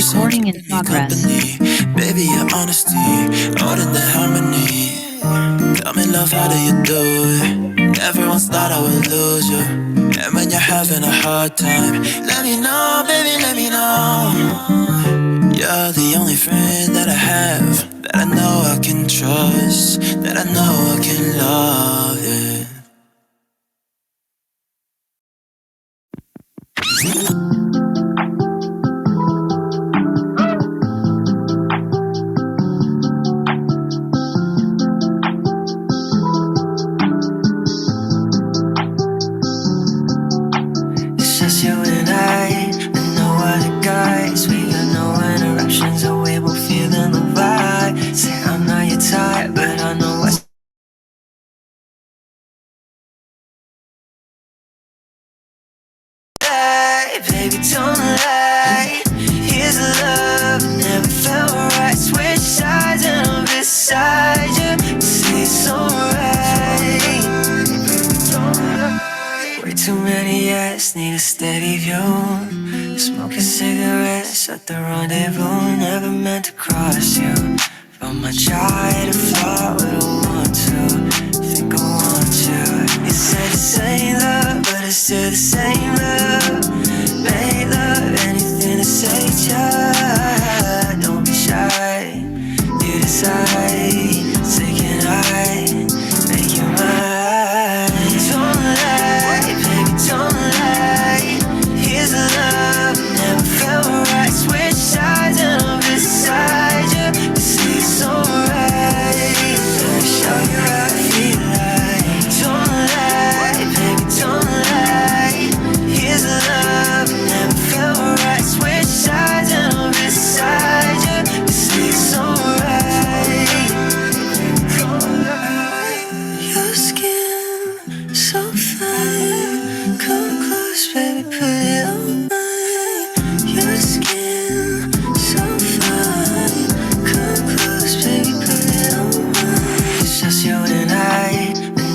Recording in progress. Baby, your honesty, more than the harmony. Tell me, love, how do you do it? Never once thought I would lose you. And when you're having a hard time, let me know, baby, let me know. You're the only friend that I have, that I know I can trust, that I know I can love, yeah. It's just you and no other guys. We got no interruptions, and we both feeling the vibe. Say I'm not your type, but I know what's. Baby, don't lie. Here's the love, never felt right. Switch sides and I'm beside you. Say it's alright. Way too many yes, need a steady view. Smoking cigarettes at the rendezvous. Never meant to cross you. But my try to fly, but I want to. Think I want you. You said the same love, but it's still the same love. Make love, anything to say, child. Don't be shy. You decide. Say can I make you mine? Don't lie, baby, don't lie. Here's the love, never felt right. Switch sides and I'm beside you. You say it's alright. I'll show you how I feel like. Don't lie, baby, don't lie. Here's the love, never felt right. Switch sides and I'm beside you. You say it's alright. Your skin so fine. Come close, baby, put it on mine. Your skin so fine. Come close, baby, put it on mine. It's just you and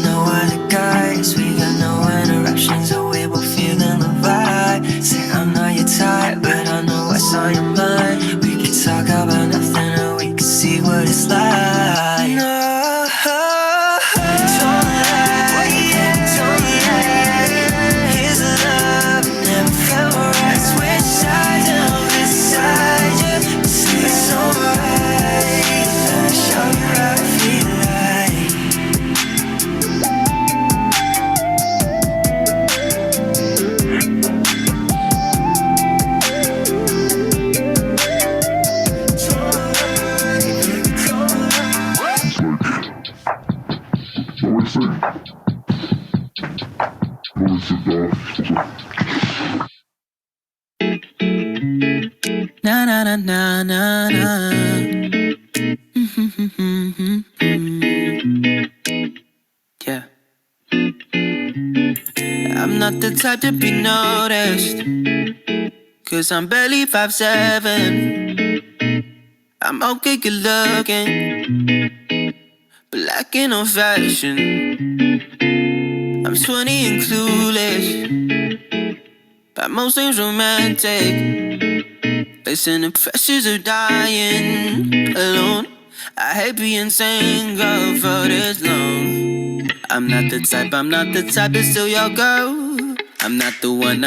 no other guys. We got no interruptions, and we both feeling the vibe. Say I'm not your type, but I know what's on your mind. We could talk about nothing, and we could see what it's like. No, don't lie, don't lie. Here's the love, never felt right. Switch sides and I'm beside you. Say it's alright. I'll show you how I feel like. Na na na na na na. Yeah. I'm not the type to be noticed, 'cause I'm barely 5'7". I'm okay good looking, but lacking on fashion. I'm 20 and clueless, but most things romantic. Facing the pressures of dying alone. I hate being single for this long. I'm not the type to steal your girl. I'm not the one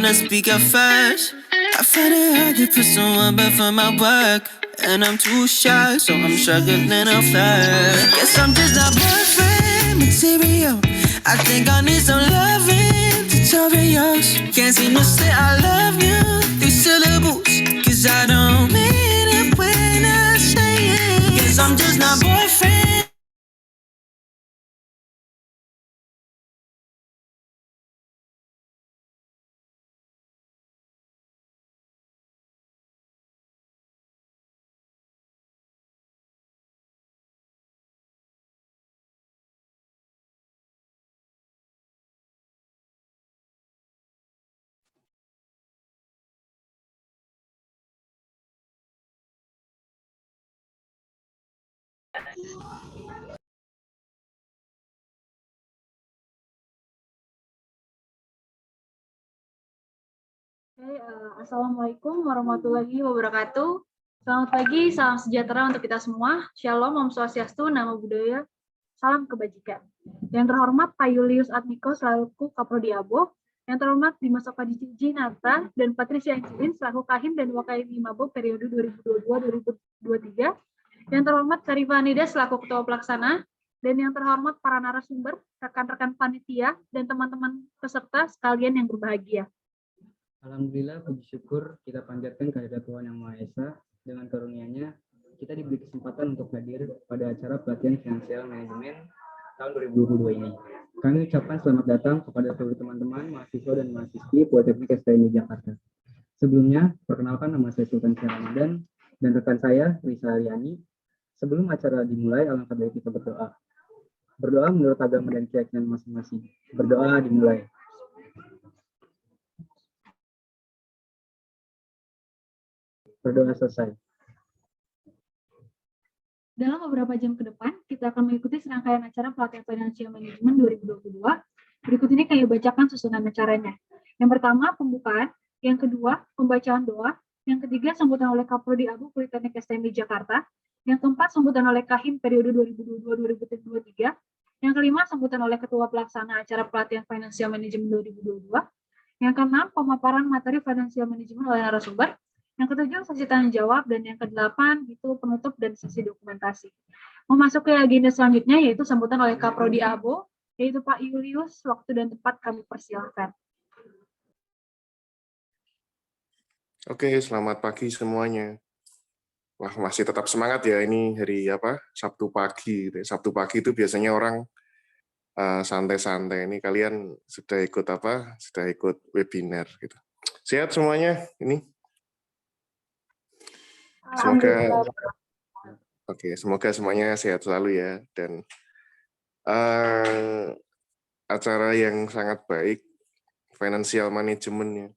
to speak up first. I find it hard to put someone before my work, and I'm too shy, so I'm struggling to flirt. Guess I'm just not boyfriend material. I think I need some loving tutorials. Can't seem to say I love you through syllables, 'cause I don't mean it when I say it. Guess I'm just not boyfriend. Assalamualaikum warahmatullahi wabarakatuh. Selamat pagi, salam sejahtera untuk kita semua. Shalom, Om Swastiastu, Namo Buddhaya, salam kebajikan. Yang terhormat Pak Julius Admiko selaku Kaprodi Abo, yang terhormat Dimas Okadiji Nata dan Patricia Angelin selaku Kahim dan Wakaim Mabo periode 2022-2023, yang terhormat Karifah Anida selaku Ketua Pelaksana, dan yang terhormat para narasumber, rekan-rekan panitia, dan teman-teman peserta sekalian yang berbahagia. Alhamdulillah, puji syukur kita panjatkan kehadirat Tuhan Yang Maha Esa. Dengan karunia-Nya, kita diberi kesempatan untuk hadir pada acara pelatihan finansial manajemen tahun 2022 ini. Kami ucapkan selamat datang kepada seluruh teman-teman, mahasiswa dan mahasiswi Politeknik STMI Jakarta. Sebelumnya, perkenalkan nama saya Sultan Syah Ramadan dan rekan saya, Risa Aryani. Sebelum acara dimulai, alangkah baik kita berdoa. Berdoa menurut agama dan keyakinan masing-masing. Berdoa dimulai. Berdoa selesai. Dalam beberapa jam ke depan, kita akan mengikuti serangkaian acara pelatihan Financial Management 2022. Berikut ini kami bacakan susunan acaranya. Yang pertama, pembukaan. Yang kedua, pembacaan doa. Yang ketiga, sambutan oleh Kaprodi Abo Politeknik STMI Jakarta. Yang keempat, sambutan oleh Kahim periode 2022-2023. Yang kelima, sambutan oleh Ketua Pelaksana acara pelatihan Financial Management 2022. Yang keenam, pemaparan materi Financial Management oleh narasumber. Yang ketujuh, sesi tanya jawab, dan yang kedelapan itu penutup dan sesi dokumentasi. Memasuki agenda selanjutnya yaitu sambutan oleh Kaprodi Abo, yaitu Pak Julius. Waktu dan tempat kami persilahkan. Oke, selamat pagi semuanya. Wah, masih tetap semangat ya, ini hari apa? Sabtu pagi. Sabtu pagi itu biasanya orang santai-santai. Ini kalian sudah ikut apa? Sudah ikut webinar gitu. Sehat semuanya ini? Semoga semuanya sehat selalu ya, dan acara yang sangat baik, financial management ya.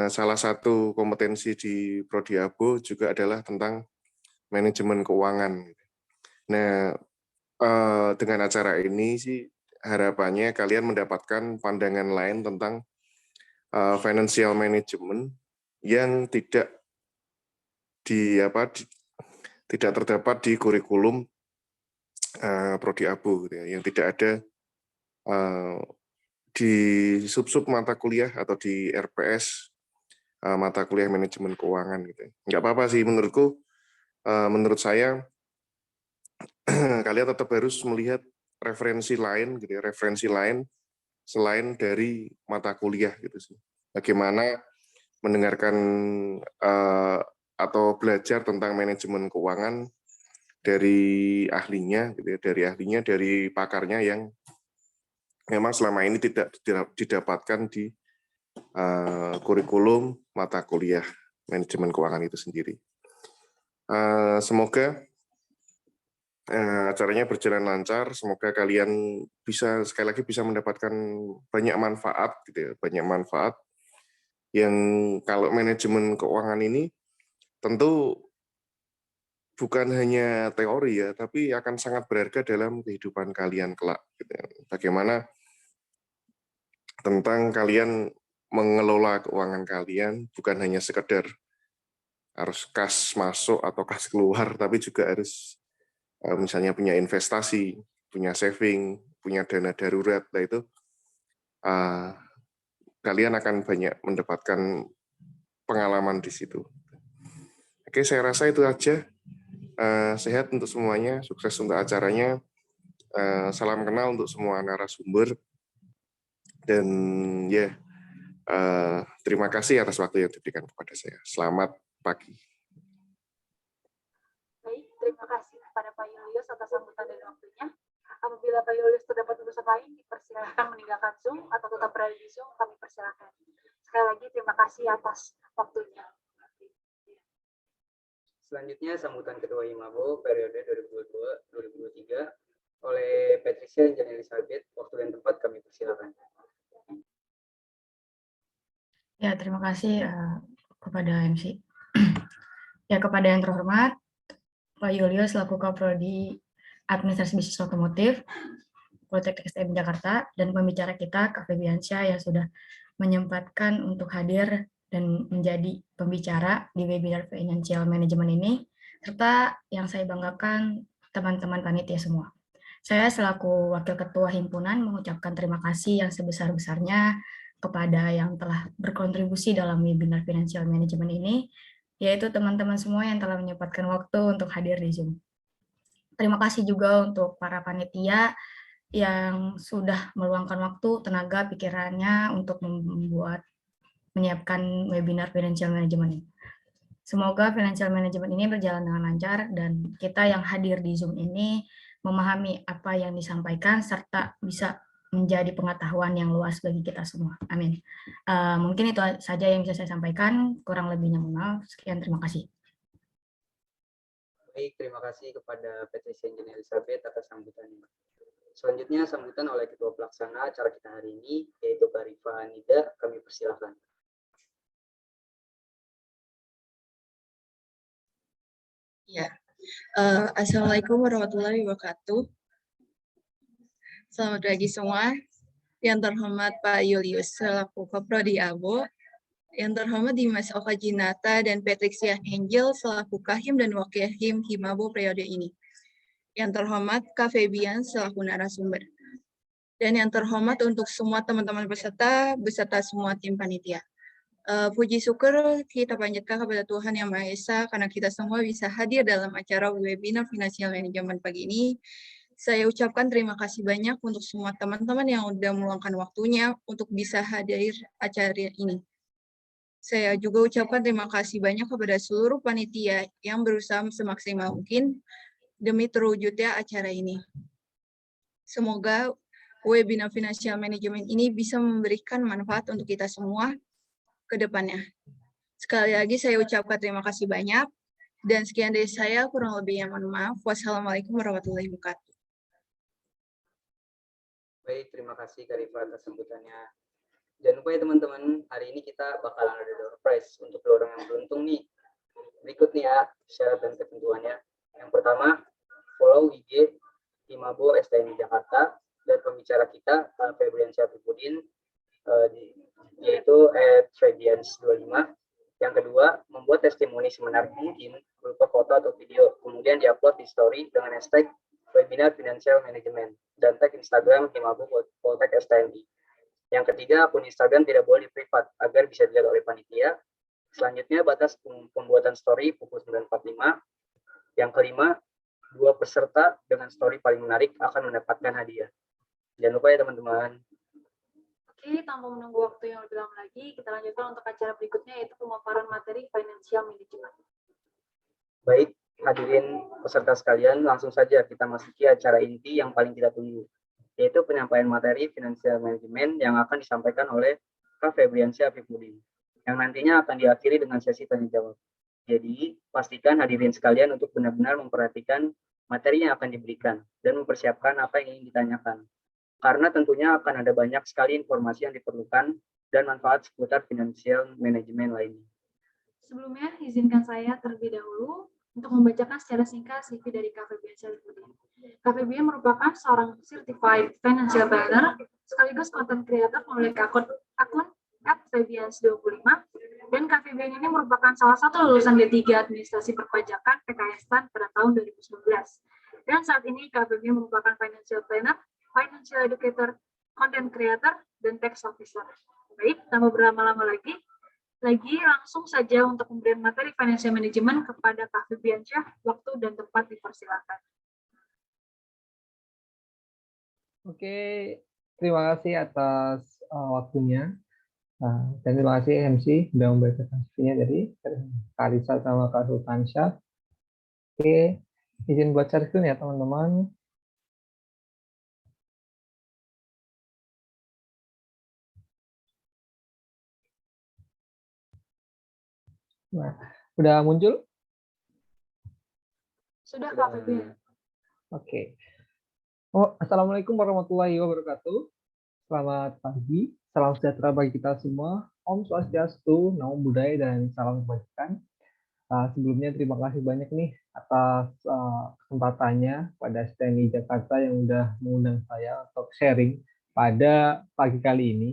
Salah satu kompetensi di Prodi Abo juga adalah tentang manajemen keuangan. Nah, dengan acara ini sih harapannya kalian mendapatkan pandangan lain tentang financial management yang tidak terdapat di kurikulum Prodi Abo, gitu ya, yang tidak ada di sub-sub mata kuliah atau di RPS mata kuliah manajemen keuangan gitu. Nggak apa-apa sih menurutku, menurut saya kalian tetap harus melihat referensi lain gitu ya, referensi lain selain dari mata kuliah gitu sih. Bagaimana mendengarkan atau belajar tentang manajemen keuangan dari ahlinya gitu ya, dari pakarnya yang memang selama ini tidak didapatkan di kurikulum mata kuliah manajemen keuangan itu sendiri. Semoga acaranya berjalan lancar, semoga kalian bisa sekali lagi bisa mendapatkan banyak manfaat gitu ya, banyak manfaat yang kalau manajemen keuangan ini tentu bukan hanya teori ya, tapi akan sangat berharga dalam kehidupan kalian kelak gitu ya. Bagaimana tentang kalian mengelola keuangan kalian bukan hanya sekedar harus kas masuk atau kas keluar, tapi juga harus misalnya punya investasi, punya saving, punya dana darurat, nah itu kalian akan banyak mendapatkan pengalaman di situ. Oke, saya rasa itu aja. Sehat untuk semuanya, sukses untuk acaranya. Salam kenal untuk semua narasumber. Dan ya, terima kasih atas waktu yang diberikan kepada saya. Selamat pagi. Baik, terima kasih kepada Pak Julius atas sambutan dan waktunya. Apabila Pak Julius terdapat urusan lain, dipersilakan meninggalkan Zoom atau tetap berada di Zoom, kami persilakan. Sekali lagi terima kasih atas waktunya. Selanjutnya sambutan Ketua Himabo periode 2022-2023 oleh Patricia dan Elizabeth. Waktu dan tempat kami persilakan. Ya, terima kasih kepada MC. Ya, kepada yang terhormat Pak Julius selaku Kaprodi Administrasi Bisnis Otomotif Politeknik STMI Jakarta, dan pembicara kita Kak Febiansyah yang sudah menyempatkan untuk hadir dan menjadi pembicara di webinar financial management ini, serta yang saya banggakan teman-teman panitia semua. Saya selaku Wakil Ketua Himpunan mengucapkan terima kasih yang sebesar-besarnya kepada yang telah berkontribusi dalam webinar financial management ini, yaitu teman-teman semua yang telah menyempatkan waktu untuk hadir di Zoom. Terima kasih juga untuk para panitia yang sudah meluangkan waktu, tenaga, pikirannya untuk menyiapkan webinar financial management ini. Semoga financial management ini berjalan dengan lancar dan kita yang hadir di Zoom ini memahami apa yang disampaikan serta bisa menjadi pengetahuan yang luas bagi kita semua. Amin. Mungkin itu saja yang bisa saya sampaikan. Kurang lebihnya mohon maaf. Sekian, terima kasih. Baik, terima kasih kepada Patricia Angel Elizabeth atas sambutannya. Selanjutnya sambutan oleh Ketua Pelaksana acara kita hari ini, yaitu Kak Rifa Anida. Kami persilakan. Ya, Assalamualaikum warahmatullahi wabarakatuh. Selamat pagi semua. Yang terhormat Pak Julius selaku Kaprodi Abo, yang terhormat Dimas Okajinata dan Patricia Angel selaku Kahim dan Wakil Him Himabo periode ini. Yang terhormat Kak Febian selaku narasumber. Dan yang terhormat untuk semua teman-teman beserta semua tim panitia. Puji syukur kita panjatkan kepada Tuhan Yang Maha Esa karena kita semua bisa hadir dalam acara webinar Financial Management pagi ini. Saya ucapkan terima kasih banyak untuk semua teman-teman yang sudah meluangkan waktunya untuk bisa hadir acara ini. Saya juga ucapkan terima kasih banyak kepada seluruh panitia yang berusaha semaksimal mungkin demi terwujudnya acara ini. Semoga webinar Financial Management ini bisa memberikan manfaat untuk kita semua ke depannya. Sekali lagi saya ucapkan terima kasih banyak dan sekian dari saya, kurang lebihnya mohon maaf. Wassalamualaikum warahmatullahi wabarakatuh. Baik, terima kasih Kak Rifa atas sambutannya. Jangan lupa ya teman-teman, hari ini kita bakalan ada door prize untuk dua orang yang beruntung nih. Berikut nih ya syarat dan ketentuannya. Yang pertama, follow IG Himabo STMI Jakarta dan pembicara kita Febrian Syafripuddin yaitu @febians25. Yang kedua, membuat testimoni semenarik mungkin berupa foto atau video, kemudian diupload di story dengan hashtag webinar Financial Management dan tag Instagram Himabo Poltek STMI. Yang ketiga, akun Instagram tidak boleh privat agar bisa dilihat oleh panitia. Selanjutnya, batas pembuatan story pukul 9.45. Yang kelima, 2 peserta dengan story paling menarik akan mendapatkan hadiah. Jangan lupa ya teman-teman. Oke, tanpa menunggu waktu yang lebih lama lagi, kita lanjutkan untuk acara berikutnya, yaitu pemaparan materi financial management. Baik, hadirin peserta sekalian, langsung saja kita masuki acara inti yang paling kita tunggu, yaitu penyampaian materi financial management yang akan disampaikan oleh Kak Febrian Syafripuddin, yang nantinya akan diakhiri dengan sesi tanya jawab. Jadi, pastikan hadirin sekalian untuk benar-benar memperhatikan materi yang akan diberikan dan mempersiapkan apa yang ingin ditanyakan. Karena tentunya akan ada banyak sekali informasi yang diperlukan dan manfaat seputar financial management lainnya. Sebelumnya, izinkan saya terlebih dahulu untuk membacakan secara singkat CV dari Kak Febian Syafripuddin. Kak Febian merupakan seorang certified financial planner sekaligus content creator memiliki akun @febians25, dan Kak Febian ini merupakan salah satu lulusan D3 Administrasi Perpajakan PKS STAN pada tahun 2019. Dan saat ini Kak Febian merupakan financial planner, financial educator, content creator, dan tax officer. Baik, tanpa berlama-lama lagi langsung saja untuk pemberian materi financial management kepada Kak Febian Syah. Waktu dan tempat dipersilakan. Oke, terima kasih atas waktunya. Dan terima kasih MC sudah membacakan CV-nya dari Karisa sama Kak Sultansyah. Oke, izin buat share screen ya teman-teman. Nah, udah muncul? Sudah Kak Febian. Oke. Assalamualaikum warahmatullahi wabarakatuh. Selamat pagi, salam sejahtera bagi kita semua. Om Swastiastu, Namo Buddhaya, dan salam kebajikan. Sebelumnya terima kasih banyak nih atas kesempatannya pada STMI Jakarta yang udah mengundang saya untuk sharing pada pagi kali ini.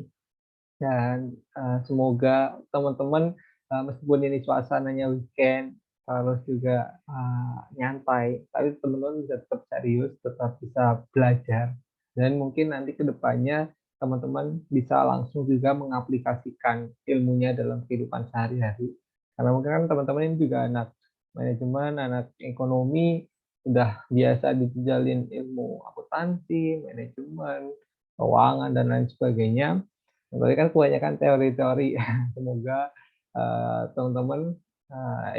Dan semoga teman-teman meskipun ini suasananya weekend, terus juga nyantai, tapi teman-teman bisa tetap serius, tetap bisa belajar. Dan mungkin nanti ke depannya teman-teman bisa langsung juga mengaplikasikan ilmunya dalam kehidupan sehari-hari. Karena mungkin kan teman-teman ini juga anak manajemen, anak ekonomi, udah biasa dijalin ilmu akuntansi, manajemen, keuangan, dan lain sebagainya. Berarti kan kebanyakan teori-teori. Semoga teman-teman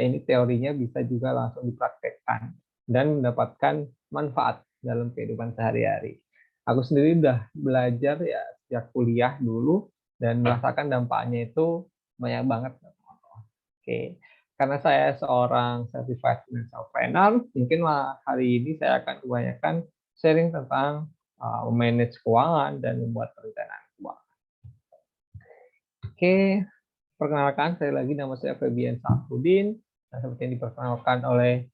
ini teorinya bisa juga langsung dipraktekkan dan mendapatkan manfaat dalam kehidupan sehari-hari. Aku sendiri udah belajar ya sejak kuliah dulu dan merasakan dampaknya itu banyak banget. Oke, karena saya seorang certified financial planner, mungkin hari ini saya akan kebanyakan sharing tentang memanage keuangan dan membuat perencanaan keuangan. Oke, perkenalkan saya lagi, nama saya Febian Safrudin. Nah, seperti yang diperkenalkan oleh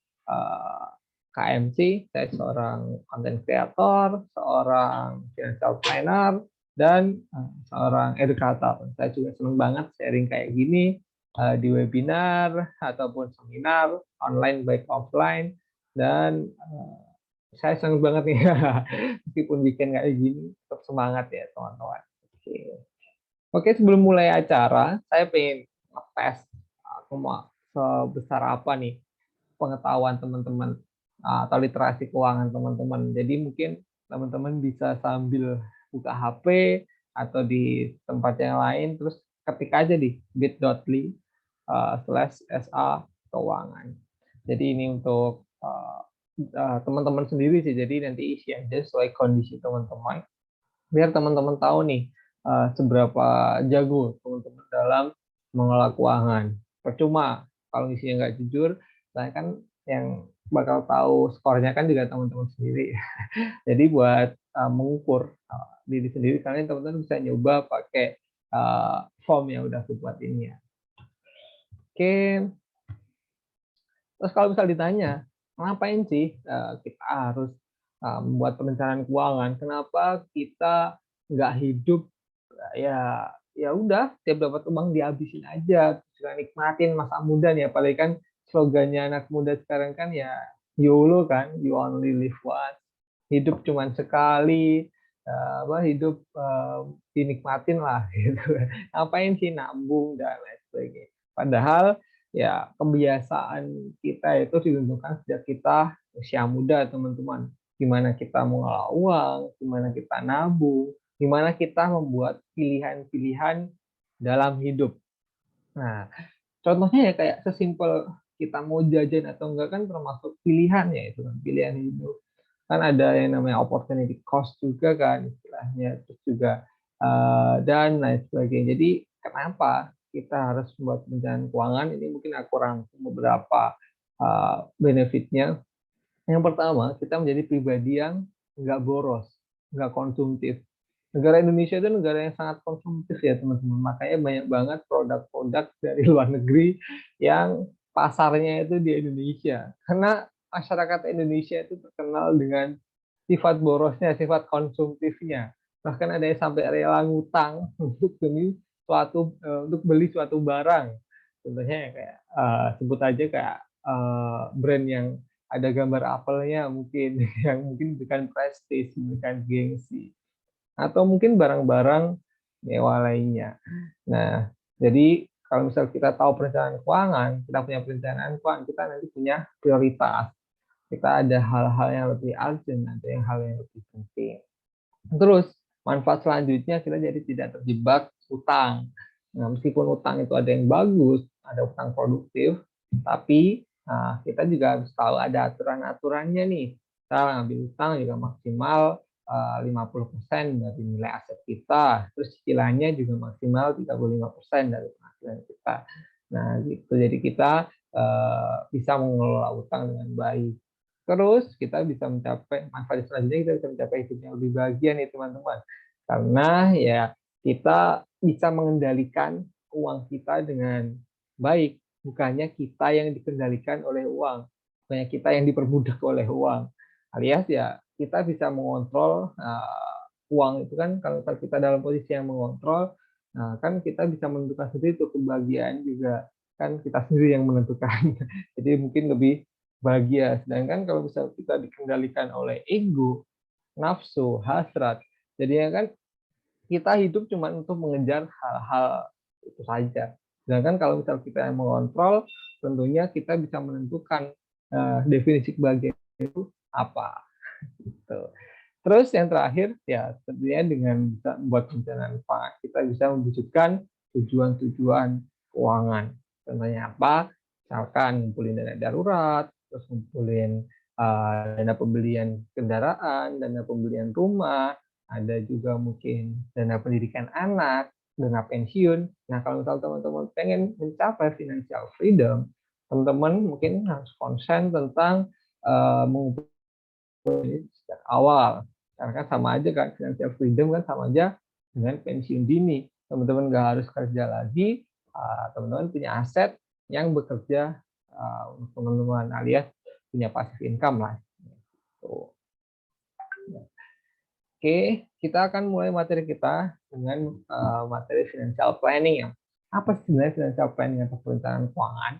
KMC, saya seorang content creator, seorang financial planner, dan seorang educator. Saya juga senang banget sharing kayak gini di webinar ataupun seminar online baik offline, dan saya senang banget nih meskipun weekend kayak gini tetap semangat ya teman-teman. Oke, sebelum mulai acara, saya pengen ngetes sebesar apa nih pengetahuan teman-teman atau literasi keuangan teman-teman. Jadi mungkin teman-teman bisa sambil buka HP atau di tempat yang lain, terus ketik aja di bit.ly/SA keuangan. Jadi ini untuk teman-teman sendiri sih, jadi nanti isi aja sesuai kondisi teman-teman, biar teman-teman tahu nih seberapa jago teman-teman dalam mengelola keuangan. Percuma kalau isinya nggak jujur, saya kan yang bakal tahu skornya kan juga teman-teman sendiri. Jadi buat mengukur diri sendiri, kalian teman-teman bisa nyoba pakai form yang udah aku buat ini ya. Oke. Terus kalau misal ditanya, ngapain sih kita harus membuat perencanaan keuangan? Kenapa kita nggak hidup ya udah tiap dapat uang dihabisin aja, juga nikmatin masa muda nih, apalagi kan slogannya anak muda sekarang kan ya YOLO kan, you only live once, hidup cuman sekali, hidup dinikmatin lah gitu. Ngapain sih nabung dan lain sebagainya. Padahal ya kebiasaan kita itu ditentukan sejak kita usia muda teman-teman. Gimana kita mengelola uang, gimana kita nabung, gimana kita membuat pilihan-pilihan dalam hidup. Nah, contohnya ya kayak sesimpel kita mau jajan atau enggak kan termasuk pilihan ya, itu kan pilihan hidup. Kan ada yang namanya opportunity cost juga kan istilahnya, terus juga dan lain sebagainya. Jadi kenapa kita harus membuat perencanaan keuangan? Ini mungkin aku rangkum beberapa benefitnya. Yang pertama, kita menjadi pribadi yang nggak boros, nggak konsumtif. Negara Indonesia itu negara yang sangat konsumtif ya teman-teman. Makanya banyak banget produk-produk dari luar negeri yang pasarnya itu di Indonesia. Karena masyarakat Indonesia itu terkenal dengan sifat borosnya, sifat konsumtifnya. Bahkan ada yang sampai rela ngutang untuk beli suatu barang. Contohnya kayak sebut aja kayak brand yang ada gambar apelnya mungkin, yang mungkin bukan prestis, bukan gengsi, atau mungkin barang-barang mewah lainnya. Nah, jadi kalau misal kita tahu perencanaan keuangan, kita punya perencanaan keuangan, kita nanti punya prioritas. Kita ada hal-hal yang lebih urgent, ada yang hal yang lebih penting. Terus, manfaat selanjutnya kita jadi tidak terjebak utang. Nah, meskipun utang itu ada yang bagus, ada utang produktif, tapi kita juga harus tahu ada aturan-aturannya nih. Kita ngambil utang juga maksimal 50% dari nilai aset kita, terus cicilannya juga maksimal 35% dari penghasilan kita. Nah, gitu. Jadi kita bisa mengelola utang dengan baik. Terus kita bisa mencapai manfaat selanjutnya, kita bisa mencapai hidup yang lebih bahagia nih teman-teman. Karena ya kita bisa mengendalikan uang kita dengan baik, bukannya kita yang dikendalikan oleh uang, bukannya kita yang diperbudak oleh uang. Alias ya kita bisa mengontrol uang itu kan, kalau kita dalam posisi yang mengontrol, Nah, kan kita bisa menentukan sendiri tuh kebahagiaan juga kan kita sendiri yang menentukan. Jadi mungkin lebih bahagia. Sedangkan kalau misal kita dikendalikan oleh ego, nafsu, hasrat, jadinya kan kita hidup cuma untuk mengejar hal-hal itu saja. Sedangkan kalau misal kita yang mengontrol, tentunya kita bisa menentukan definisi kebahagiaan itu apa. Gitu. Terus yang terakhir ya tentunya dengan bisa membuat perencanaan keuangan kita bisa mewujudkan tujuan-tujuan keuangan. Contohnya apa? Misalkan ngumpulin dana darurat, terus ngumpulin dana pembelian kendaraan, dana pembelian rumah, ada juga mungkin dana pendidikan anak, dana pensiun. Nah, kalau misal teman-teman pengen mencapai financial freedom, teman-teman mungkin harus konsen tentang mengumpulkan sejak awal. Karena kan sama aja kan, financial freedom kan sama aja dengan pensiun dini. Teman-teman nggak harus kerja lagi, teman-teman punya aset yang bekerja untuk teman-teman alias punya passive income lah. Tuh. Oke, kita akan mulai materi kita dengan materi financial planning ya. Apa sih sebenarnya financial planning atau perencanaan keuangan?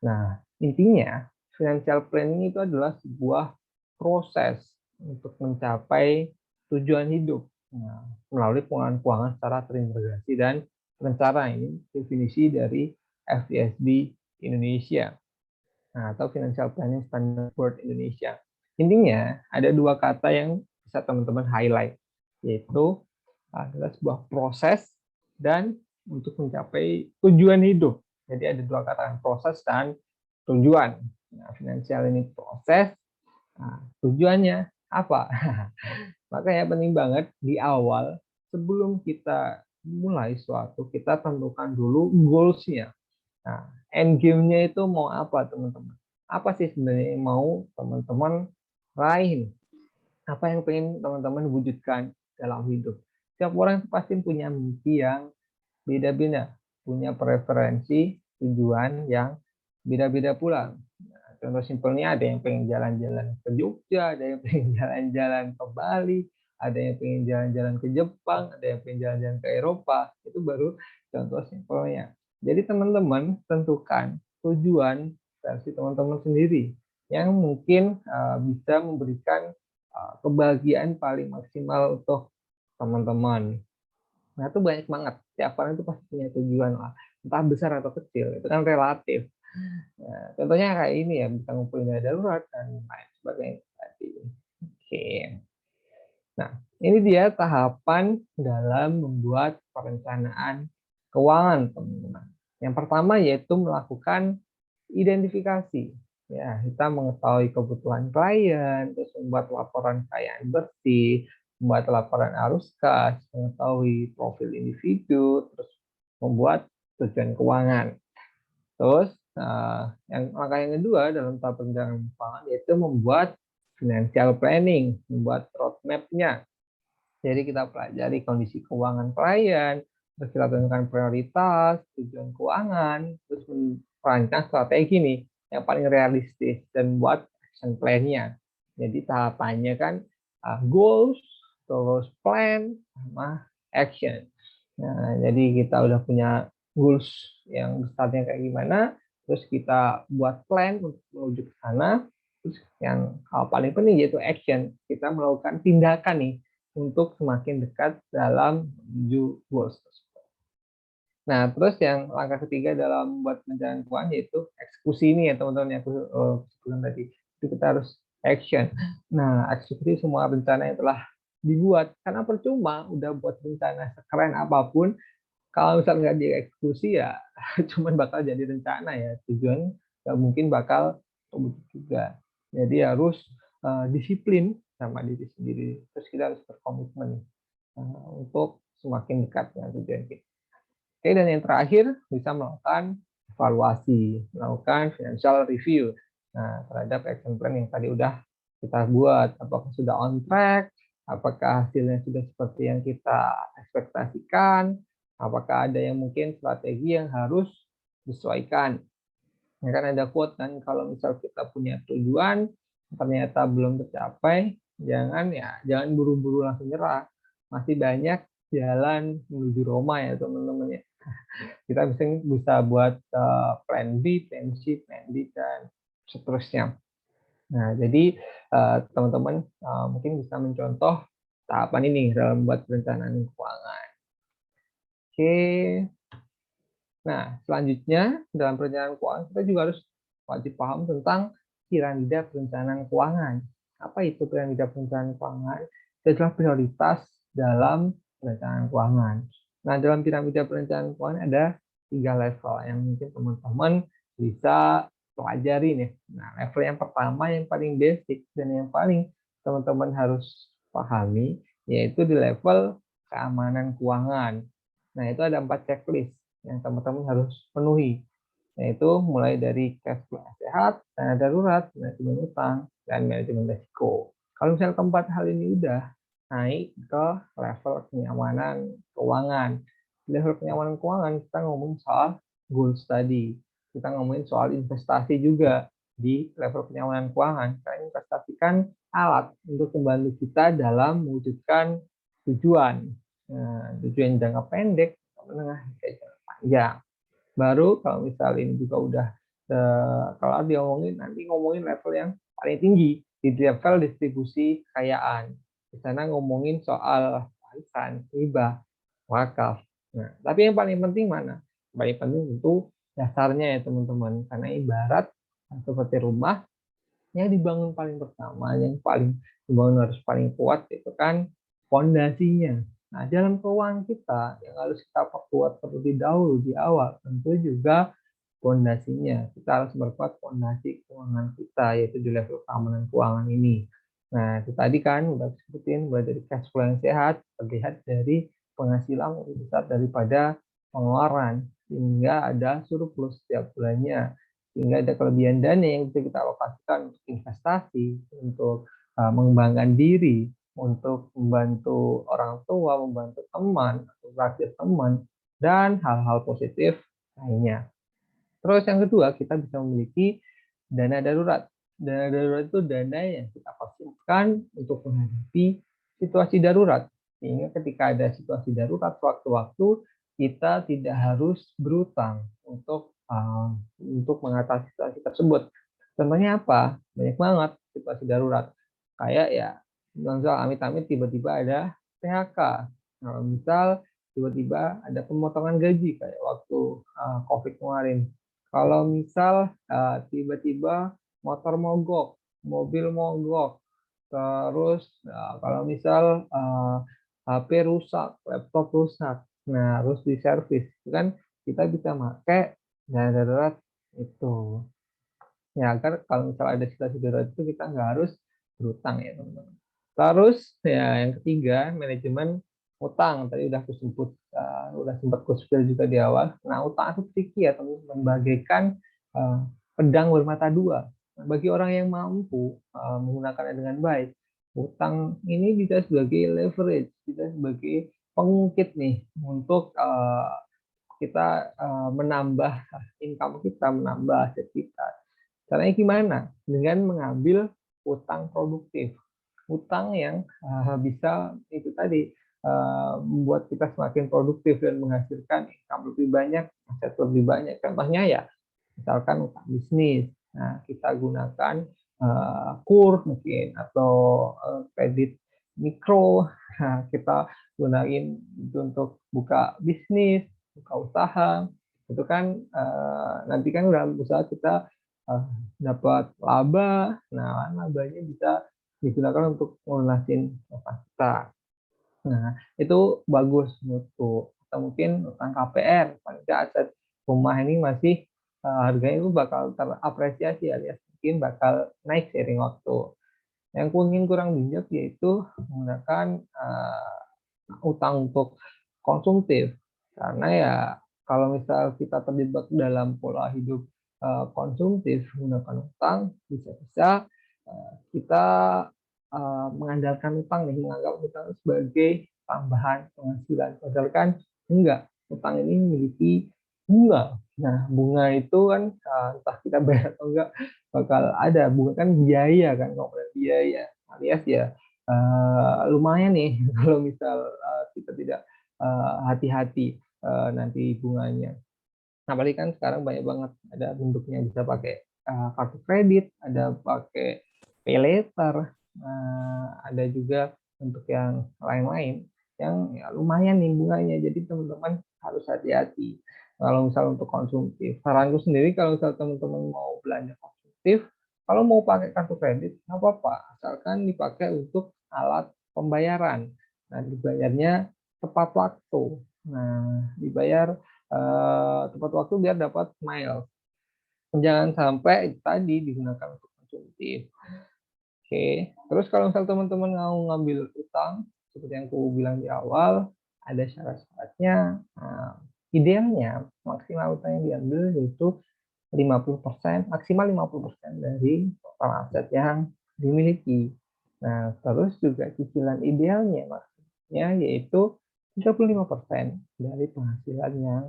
Nah, intinya financial planning itu adalah sebuah proses untuk mencapai tujuan hidup melalui pengelolaan keuangan secara terintegrasi dan terencana. Ini definisi dari FDSB Indonesia atau Financial Planning Standard Board Indonesia. Intinya ada dua kata yang bisa teman-teman highlight, yaitu adalah sebuah proses dan untuk mencapai tujuan hidup. Jadi ada dua kata, proses dan tujuan. Nah, finansial ini proses, tujuannya apa? Makanya penting banget di awal sebelum kita mulai suatu, kita tentukan dulu goals-nya. Nah, end game-nya itu mau apa, teman-teman? Apa sih sebenarnya yang mau teman-teman raih? Apa yang pengen teman-teman wujudkan dalam hidup? Setiap orang pasti punya mimpi yang beda-beda, punya preferensi, tujuan yang beda-beda pula. Nah, contoh simpelnya ada yang pengen jalan-jalan ke Jogja, ada yang pengen jalan-jalan ke Bali, ada yang pengen jalan-jalan ke Jepang, ada yang pengen jalan-jalan ke Eropa. Itu baru contoh simpelnya. Jadi teman-teman tentukan tujuan versi teman-teman sendiri yang mungkin bisa memberikan kebahagiaan paling maksimal untuk teman-teman. Nah, itu banyak banget. Tiap orang itu pasti punya tujuan lah. Entah besar atau kecil, itu kan relatif. Nah, contohnya kayak ini ya, bisa ngumpulin dana darurat dan lain sebagainya tadi. Oke. Nah, ini dia tahapan dalam membuat perencanaan keuangan, teman-teman. Yang pertama yaitu melakukan identifikasi. Ya, kita mengetahui kebutuhan klien, terus membuat laporan kekayaan bersih, membuat laporan arus kas, mengetahui profil individu, terus membuat tujuan keuangan. Terus yang langkah yang kedua dalam tahap perencanaan keuangan yaitu membuat financial planning, membuat roadmap-nya. Jadi kita pelajari kondisi keuangan klien, terus kita tentukan prioritas, tujuan keuangan, terus merancang strategi nih yang paling realistis dan buat action plan-nya. Jadi tahapannya kan goals, terus plan, sama action. Nah, jadi kita udah punya goals yang besarnya kayak gimana, terus kita buat plan untuk menuju ke sana, terus yang paling penting yaitu action, kita melakukan tindakan nih untuk semakin dekat dalam menuju goals tersebut. Nah, terus yang langkah ketiga dalam membuat perencanaan keuangan yaitu eksekusi ini ya teman-teman yang aku sebutkan tadi. Itu kita harus action. Nah, eksekusi semua rencana yang telah dibuat. Karena percuma udah buat rencana sekeren apapun, kalau misalnya nggak dieksekusi ya cuman bakal jadi rencana ya. Tujuan nggak mungkin bakal terwujud juga. Jadi harus disiplin sama diri sendiri. Terus kita harus berkomitmen untuk semakin dekat dengan tujuan kita. Oke, dan yang terakhir bisa melakukan evaluasi, melakukan financial review. Nah, terhadap action plan yang tadi udah kita buat, apakah sudah on track, apakah hasilnya sudah seperti yang kita ekspektasikan, apakah ada yang mungkin strategi yang harus disesuaikan. Ya kan ada quote kan, kalau misal kita punya tujuan ternyata belum tercapai, jangan buru-buru langsung nyerah. Masih banyak jalan menuju Roma ya teman-teman ya. Kita bisa buat plan B, plan C, plan D, dan seterusnya. Nah, jadi teman-teman mungkin bisa mencontoh tahapan ini dalam membuat perencanaan keuangan. Oke. Nah, selanjutnya dalam perencanaan keuangan kita juga harus wajib paham tentang piramida perencanaan keuangan. Apa itu piramida perencanaan keuangan? Itu adalah prioritas dalam perencanaan keuangan. Nah, dalam piramida perencanaan keuangan ada 3 level yang mungkin teman-teman bisa pelajari nih. Nah, level yang pertama yang paling basic dan yang paling teman-teman harus pahami yaitu di level keamanan keuangan. Nah, itu ada 4 checklist yang teman-teman harus penuhi, yaitu mulai dari cash flow yang sehat, dana darurat, manajemen utang, dan manajemen risiko. Kalau misalnya keempat hal ini udah naik ke level kenyamanan keuangan. Di level kenyamanan keuangan kita ngomongin soal goals tadi, kita ngomongin soal investasi juga di level kenyamanan keuangan. Kita investasikan alat untuk membantu kita dalam mewujudkan tujuan. Nah, tujuan jangka pendek, menengah, jangka panjang. Baru kalau misalnya ini juga udah kalau diomongin nanti ngomongin level yang paling tinggi di level distribusi kekayaan. Di sana ngomongin soal warisan, hibah, wakaf. Nah, tapi yang paling penting mana? Yang paling penting tentu dasarnya ya teman-teman. Karena ibarat seperti rumah yang dibangun paling pertama, yang paling dibangun harus paling kuat itu kan fondasinya. Nah, dalam keuangan kita yang harus kita perkuat terlebih dahulu di awal tentu juga fondasinya. Kita harus memperkuat fondasi keuangan kita yaitu di level keamanan keuangan ini. Nah, itu tadi kan udah disebutin mulai dari cash flow yang sehat terlihat dari penghasilan lebih besar daripada pengeluaran sehingga ada surplus setiap bulannya, sehingga ada kelebihan dana yang bisa kita alokasikan untuk investasi, untuk mengembangkan diri, untuk membantu orang tua, membantu teman, atau traktir teman, dan hal-hal positif lainnya. Terus yang kedua, kita bisa memiliki dana darurat. Dana darurat itu dana yang kita pastikan untuk menghadapi situasi darurat. Sehingga ketika ada situasi darurat sewaktu-waktu, kita tidak harus berutang untuk mengatasi situasi tersebut. Contohnya apa? Banyak banget situasi darurat. Kayak ya, misal amit-amit tiba-tiba ada PHK. Nah, misal tiba-tiba ada pemotongan gaji kayak waktu COVID kemarin. Kalau misal tiba-tiba motor mogok, mobil mogok, terus kalau misal HP rusak, laptop rusak, nah harus diservis, kan kita bisa pakai dana darurat itu. Ya, agar kalau misalnya ada situasi darurat itu kita nggak harus berutang ya teman-teman. Terus ya yang ketiga manajemen utang tadi udah kusebut udah sempat kusebut juga di awal. Nah utang itu tricky ya teman-teman, bagaikan pedang bermata dua. Nah, bagi orang yang mampu menggunakannya dengan baik, utang ini bisa sebagai leverage, bisa sebagai pengungkit nih untuk kita menambah income kita, menambah aset kita. Caranya gimana? Dengan mengambil utang produktif. Utang yang bisa itu tadi membuat kita semakin produktif dan menghasilkan income lebih banyak, aset lebih banyak. Contohnya ya, misalkan utang bisnis. Nah, kita gunakan KUR mungkin atau kredit mikro. Nah, kita gunain itu untuk buka bisnis, buka usaha. Itu kan nanti kan dalam usaha kita dapat laba, nah labanya bisa digunakan untuk melunasin utang kita. Nah itu bagus menurutku. Atau mungkin utang KPR, paling tidak aset rumah ini masih harganya itu bakal terapresiasi alias mungkin bakal naik seiring waktu. Yang mungkin kurang bijak yaitu menggunakan utang untuk konsumtif, karena ya kalau misal kita terjebak dalam pola hidup konsumtif menggunakan utang, bisa-bisa kita mengandalkan utang nih, menganggap utang sebagai tambahan penghasilan. Padahal kan enggak, utang ini memiliki bunga. Nah, bunga itu kan entah kita bayar atau enggak bakal ada. Bunga kan biaya kan, komponen biaya. Alias ya lumayan nih kalau misal kita tidak hati-hati nanti bunganya. Apalagi kan sekarang banyak banget ada bentuknya, bisa pakai kartu kredit, ada pakai pay later, ada juga bentuk yang lain-lain yang ya, lumayan nih bunganya. Jadi teman-teman harus hati-hati kalau misal untuk konsumtif. Saranku sendiri kalau misal teman-teman mau belanja konsumtif, kalau mau pakai kartu kredit nggak apa-apa, asalkan dipakai untuk alat pembayaran. Nah, dibayarnya tepat waktu. Nah, dibayar tepat waktu biar dapat miles. Jangan sampai itu tadi digunakan untuk konsumtif. Oke, terus kalau misal teman-teman mau ngambil utang, seperti yang aku bilang di awal, ada syarat-syaratnya. Nah, idealnya maksimal utang yang diambil yaitu 50%, maksimal 50% dari total aset yang dimiliki. Nah, terus juga cicilan idealnya maksudnya yaitu 35% dari penghasilan yang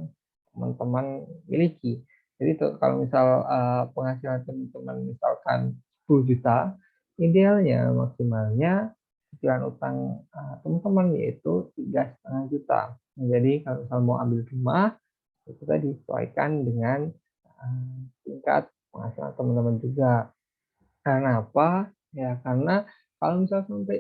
teman-teman miliki. Jadi kalau misal penghasilan teman-teman misalkan 10 juta, idealnya maksimalnya cicilan utang teman-teman yaitu 3,5 juta. Nah, jadi kalau misal mau ambil rumah, itu tadi disesuaikan dengan tingkat penghasilan teman-teman juga. Karena apa? Ya karena kalau misalnya sampai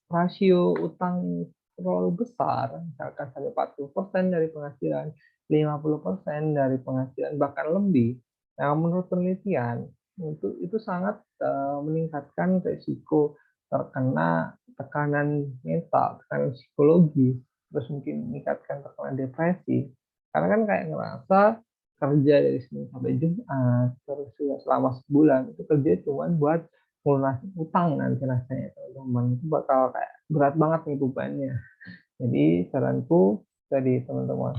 rasio utang terlalu besar, misalkan sampai 40% dari penghasilan, 50% dari penghasilan, bahkan lebih. Nah, menurut penelitian itu sangat meningkatkan risiko terkena tekanan mental, tekanan psikologi, terus mungkin meningkatkan tekanan depresi. Karena kan kayak ngerasa kerja dari Senin sampai Jumat, terus juga selama sebulan itu kerja cuma buat melunasi utang nanti rasanya teman-teman, itu bakal kayak berat banget nih bebannya. Jadi saranku tadi teman-teman,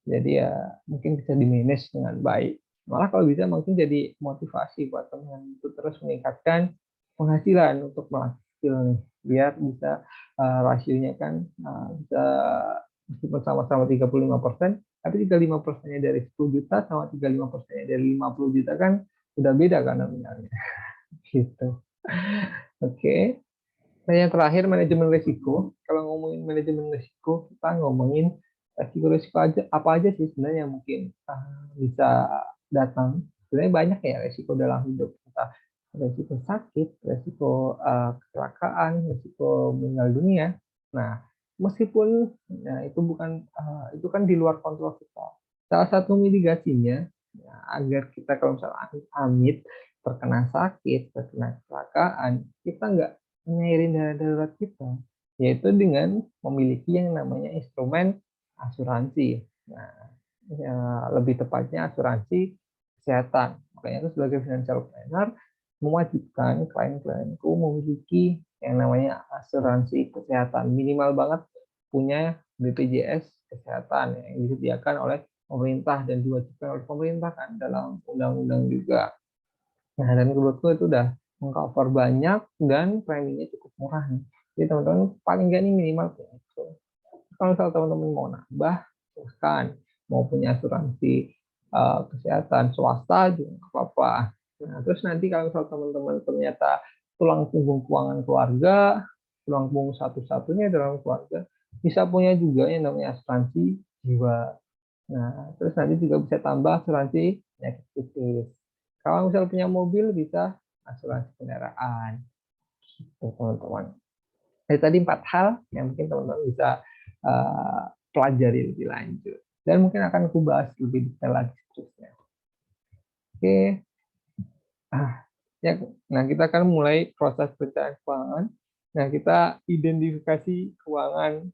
jadi ya mungkin bisa di manage dengan baik. Malah kalau bisa mungkin jadi motivasi buat teman itu terus meningkatkan penghasilan untuk menghasil nih, biar bisa rasionya kan bisa meskipun sama-sama 35%, tapi 35%-nya dari 10 juta sama 35%-nya dari 50 juta kan udah beda kan nominalnya. Gitu. Oke. Nah, yang terakhir manajemen risiko. Kalau ngomongin manajemen risiko, kita ngomongin risiko-risiko aja apa aja sih sebenarnya yang mungkin bisa datang. Sebenarnya banyak ya risiko dalam hidup kita. Risiko sakit, risiko kecelakaan, risiko meninggal dunia. Nah, meskipun itu bukan itu kan di luar kontrol kita. Salah satu mitigasinya ya, agar kita kalau misalnya amit terkena sakit, terkena kecelakaan, kita nggak nyairin dana darurat kita, yaitu dengan memiliki yang namanya instrumen asuransi. Nah, ya, lebih tepatnya asuransi kesehatan. Makanya itu sebagai financial planner mewajibkan klien-klienku memiliki yang namanya asuransi kesehatan. Minimal banget punya BPJS kesehatan yang disediakan oleh pemerintah dan diwajibkan oleh pemerintah kan dalam undang-undang juga. Nah, dan menurutku itu udah mengcover banyak dan preminya cukup murah nih. Jadi teman-teman paling nggak nih minimal punya itu. Kalau misalnya teman-teman mau nambah, silahkan. Mau punya asuransi kesehatan swasta juga nggak apa-apa. Nah, terus nanti kalau misalnya teman-teman ternyata tulang punggung keuangan keluarga, tulang punggung satu-satunya dalam keluarga, bisa punya juga yang namanya asuransi jiwa. Nah, terus nanti juga bisa tambah asuransi penyakit kritis. Kalau misalnya punya mobil bisa asuransi kendaraan. Gitu, teman-teman. Jadi tadi 4 hal yang mungkin teman-teman bisa pelajari lebih lanjut. Dan mungkin akan aku bahas lebih detail lagi seterusnya. Oke. Ya, nah kita akan mulai proses perencanaan keuangan. Nah, kita identifikasi keuangan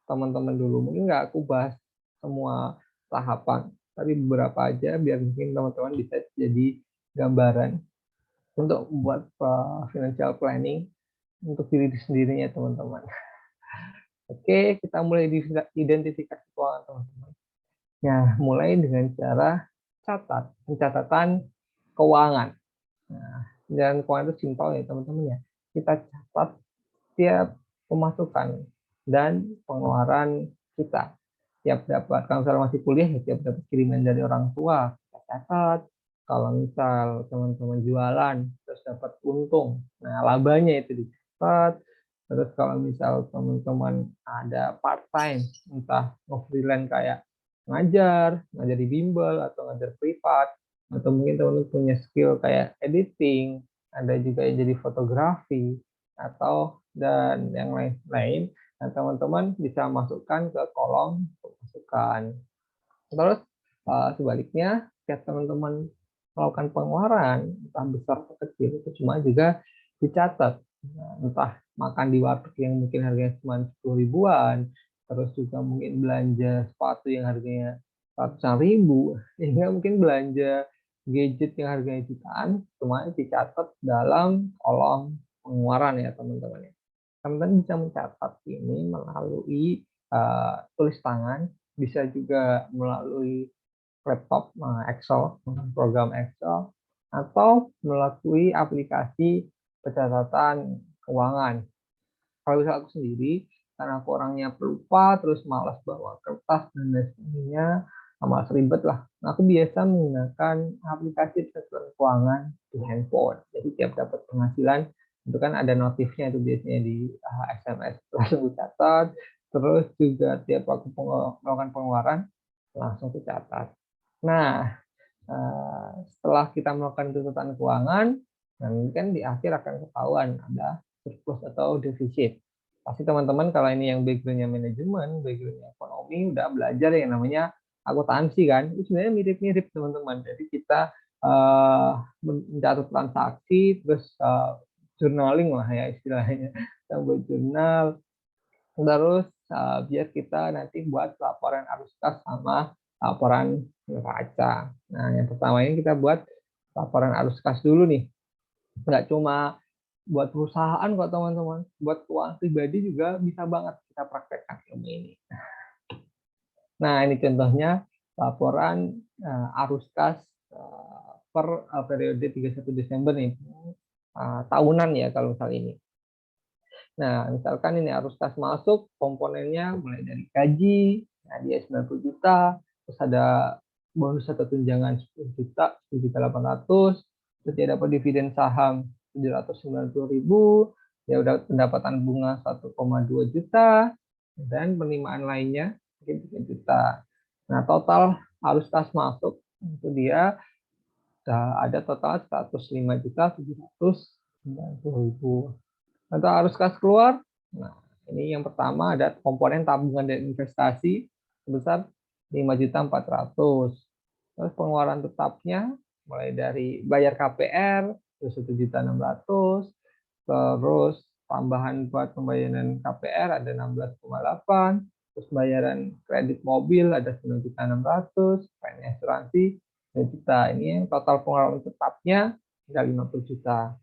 teman-teman dulu. Mungkin nggak aku bahas semua tahapan, tapi beberapa aja biar mungkin teman-teman bisa jadi gambaran untuk membuat financial planning untuk diri sendirinya teman-teman. Oke, kita mulai identifikasi keuangan teman-teman. Ya, mulai dengan cara pencatatan keuangan. Nah, dan keuangan itu simpel ya teman-teman ya. Kita catat tiap pemasukan dan pengeluaran kita. Tiap dapat, kalau misalnya masih kuliah ya tiap dapat kiriman dari orang tua, kita catat. Kalau misal teman-teman jualan terus dapat untung, nah labanya itu dicatat. Terus kalau misal teman-teman ada part time, entah freelance kayak ngajar di bimbel atau ngajar privat, atau mungkin teman-teman punya skill kayak editing, ada juga yang jadi fotografi atau dan yang lain-lain, nah teman-teman bisa masukkan ke kolom masukan. Terus sebaliknya, setiap teman-teman melakukan pengeluaran, entah besar atau kecil, itu cuma juga dicatat. Nah, entah makan di warteg yang mungkin harganya cuma 10 ribuan, terus juga mungkin belanja sepatu yang harganya ratusan ribu, hingga mungkin belanja gadget yang harganya jutaan, semuanya dicatat dalam kolom pengeluaran ya teman-teman. Teman-teman bisa mencatat ini melalui tulis tangan, bisa juga melalui laptop Excel, program Excel, atau melalui aplikasi pencatatan keuangan. Kalau bisa aku sendiri, karena aku orangnya pelupa, terus malas bawa kertas dan lain sebagainya, malas ribet lah. Aku biasa menggunakan aplikasi pencatatan keuangan di handphone. Jadi tiap dapat penghasilan, itu kan ada notifnya itu biasanya di SMS, langsung dicatat. Terus juga tiap aku melakukan pengeluaran, langsung dicatat. Nah, setelah kita melakukan catatan keuangan, nanti kan di akhir akan ketahuan ada surplus atau defisit. Pasti teman-teman kalau ini yang background-nya manajemen, background-nya ekonomi, udah belajar yang namanya akuntansi kan. Itu sebenarnya mirip-mirip teman-teman. Jadi kita mencatat transaksi, terus journaling lah ya istilahnya. Kita buat jurnal, terus biar kita nanti buat laporan arus kas sama laporan neraca. Nah, yang pertama ini kita buat laporan arus kas dulu nih. Nggak cuma buat perusahaan kok teman-teman, buat keuangan pribadi juga bisa banget kita praktekkan ilmu ini. Nah, ini contohnya laporan arus kas per periode 31 Desember nih, tahunan ya kalau misal ini. Nah, misalkan ini arus kas masuk, komponennya mulai dari gaji, nah dia 90 juta, terus ada bonus atau tunjangan 10 juta, 10.800.000, terus dia dapat dividen saham 790.000, ya udah pendapatan bunga 1,2 juta, dan penerimaan lainnya mungkin 3 juta. Nah, total arus kas masuk itu dia ada total 105.790.000. Atau arus kas keluar, nah ini yang pertama ada komponen tabungan dan investasi sebesar 5.400.000. Terus pengeluaran tetapnya mulai dari bayar KPR terus 1.600.000, terus tambahan buat pembayaran KPR ada 16,8, terus bayaran kredit mobil ada 9.600.000, premi asuransi 2 juta. Ini yang total pengeluaran tetapnya ada 50 juta.